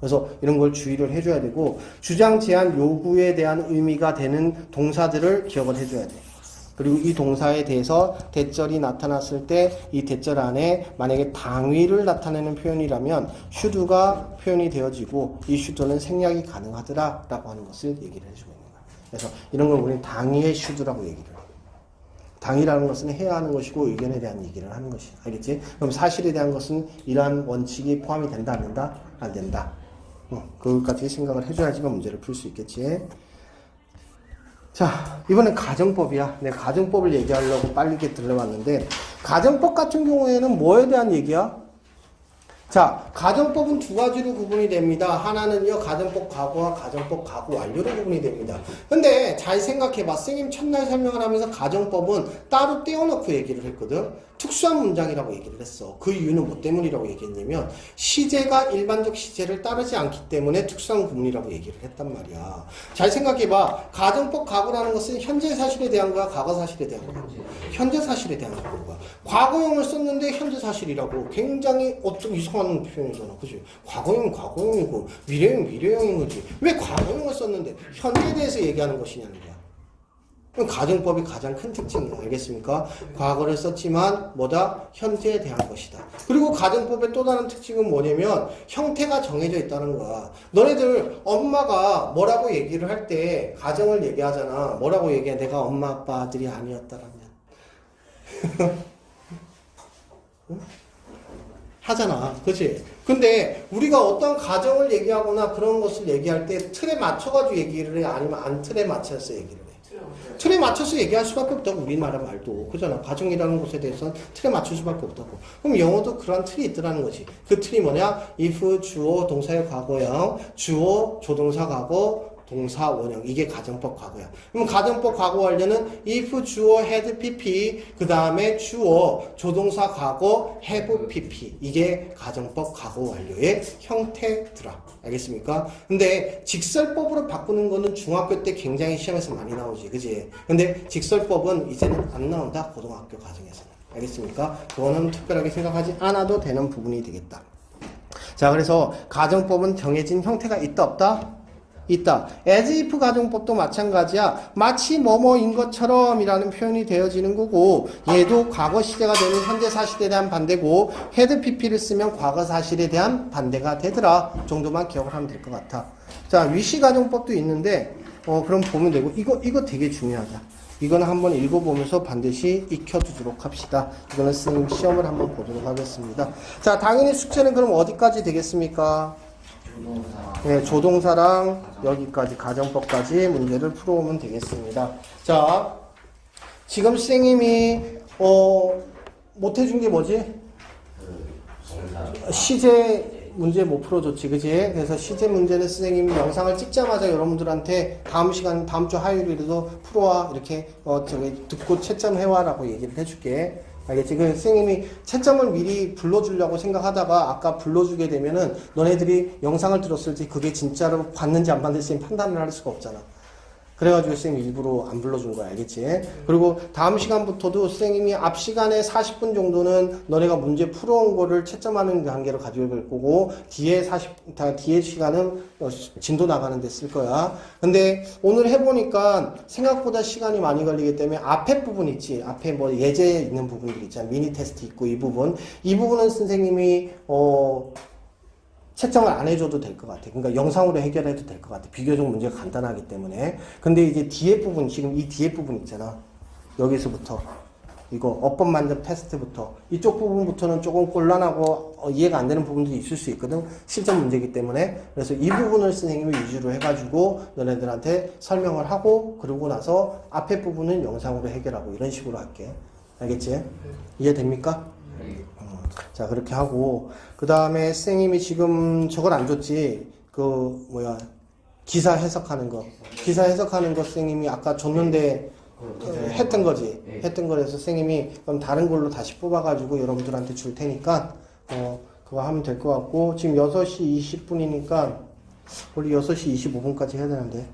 그래서 이런 걸 주의를 해줘야 되고, 주장, 제안, 요구에 대한 의미가 되는 동사들을 기억을 해줘야 돼. 그리고 이 동사에 대해서 대절이 나타났을 때 이 대절 안에 만약에 당위를 나타내는 표현이라면 should가 표현이 되어지고 이 should는 생략이 가능하더라 라고 하는 것을 얘기를 해주고 있는 거야. 그래서 이런 걸 우리는 당위의 should라고 얘기를 해요. 당이라는 것은 해야 하는 것이고 의견에 대한 얘기를 하는 것이야. 알겠지? 그럼 사실에 대한 것은 이러한 원칙이 포함이 된다, 안 된다? 안 된다. 그것까지 생각을 해줘야지만 문제를 풀 수 있겠지. 자, 이번엔 가정법이야. 내가 가정법을 얘기하려고 빨리 이렇게 들러왔는데, 가정법 같은 경우에는 뭐에 대한 얘기야? 자, 가정법은 두 가지로 구분이 됩니다. 하나는요, 가정법 과거와 가정법 과거 완료로 구분이 됩니다. 근데 잘 생각해봐. 선생님 첫날 설명을 하면서 가정법은 따로 떼어놓고 얘기를 했거든. 특수한 문장이라고 얘기를 했어. 그 이유는 뭐 때문이라고 얘기했냐면 시제가 일반적 시제를 따르지 않기 때문에 특수한 구문이라고 얘기를 했단 말이야. 잘 생각해봐. 가정법 과거라는 것은 현재 사실에 대한 거야, 과거 사실에 대한 거야? 현재 사실에 대한 거야. 과거형을 썼는데 현재 사실이라고. 굉장히 어떤 이상한 표현이잖아. 그치? 과거형은 과거형이고 미래형은 미래형인 거지. 왜 과거형을 썼는데 현재에 대해서 얘기하는 것이냐는 거야. 가정법이 가장 큰 특징이야. 알겠습니까? 과거를 썼지만 뭐다? 현재에 대한 것이다. 그리고 가정법의 또 다른 특징은 뭐냐면 형태가 정해져 있다는 거야. 너네들 엄마가 뭐라고 얘기를 할 때 가정을 얘기하잖아. 뭐라고 얘기해? 내가 엄마 아빠 아들이 아니었다라면. 응? 하잖아. 그치? 근데 우리가 어떤 가정을 얘기하거나 그런 것을 얘기할 때 틀에 맞춰가지고 얘기를 해? 아니면 안 틀에 맞춰서 얘기를 해? 틀에 맞춰서 얘기할 수밖에 없다고. 우리나라 말도 그잖아. 가정이라는 것에 대해서는 틀에 맞출 수밖에 없다고. 그럼 영어도 그런 틀이 있더라는 거지. 그 틀이 뭐냐? if 주어 동사의 과거형, 주어 조동사 과거, 동사 원형. 이게 가정법 과거야. 그럼 가정법 과거 완료는 if 주어 had pp, 그 다음에 주어 조동사 과거 have pp. 이게 가정법 과거 완료의 형태더라. 알겠습니까? 근데 직설법으로 바꾸는 거는 중학교 때 굉장히 시험에서 많이 나오지. 그지? 근데 직설법은 이제는 안 나온다. 고등학교 과정에서는. 알겠습니까? 그거는 특별하게 생각하지 않아도 되는 부분이 되겠다. 자, 그래서 가정법은 정해진 형태가 있다, 없다? 있다. as if 가정법도 마찬가지야. 마치 뭐뭐인 것처럼 이라는 표현이 되어지는 거고, 얘도 과거 시제가 되는 현재 사실에 대한 반대고, had pp를 쓰면 과거 사실에 대한 반대가 되더라 정도만 기억을 하면 될 것 같아. 자, 위시 가정법도 있는데 그럼 보면 되고, 이거 되게 중요하다. 이거는 한번 읽어보면서 반드시 익혀두도록 합시다. 이거는 선생님 시험을 한번 보도록 하겠습니다. 자, 당연히 숙제는 그럼 어디까지 되겠습니까? 네, 조동사랑 여기까지 가정법까지 문제를 풀어오면 되겠습니다. 자, 지금 선생님이 못해준 게 뭐지? 시제 문제 못 풀어줬지, 그지? 그래서 시제 문제는 선생님이 영상을 찍자마자 여러분들한테 다음 주 화요일에도 풀어와, 이렇게 듣고 채점해와라고 얘기를 해줄게. 알겠지? 그 선생님이 채점을 미리 불러주려고 생각하다가 아까 불러주게 되면은 너네들이 영상을 들었을 때 그게 진짜로 봤는지 안 봤는지 판단을 할 수가 없잖아. 그래가지고 선생님이 일부러 안 불러준 거야. 알겠지? 그리고 다음 시간부터도 선생님이 앞 시간에 40분 정도는 너네가 문제 풀어온 거를 채점하는 단계로 가지고 갈 거고, 뒤에 시간은 진도 나가는 데 쓸 거야. 근데 오늘 해보니까 생각보다 시간이 많이 걸리기 때문에 앞에 부분 있지. 앞에 뭐 예제 있는 부분들 있잖아. 미니 테스트 있고 이 부분은 선생님이 채점을 안 해줘도 될 것 같아. 그러니까 영상으로 해결해도 될 것 같아. 비교적 문제가 간단하기 때문에. 근데 이제 뒤에 부분, 지금 이 뒤에 부분 있잖아. 여기서부터. 이거 어법 만점 테스트부터. 이쪽 부분부터는 조금 곤란하고 이해가 안 되는 부분들이 있을 수 있거든. 실전 문제이기 때문에. 그래서 이 부분을 선생님이 위주로 해가지고 너네들한테 설명을 하고, 그러고 나서 앞에 부분은 영상으로 해결하고 이런 식으로 할게. 알겠지? 이해됩니까? 자, 그렇게 하고, 그 다음에 선생님이 지금 저걸 안 줬지. 기사 해석하는 거. 기사 해석하는 거 선생님이 아까 줬는데, 했던 거지. 네. 했던 거라서 선생님이 그럼 다른 걸로 다시 뽑아가지고 여러분들한테 줄 테니까, 그거 하면 될 것 같고, 지금 6시 20분이니까, 우리 6시 25분까지 해야 되는데.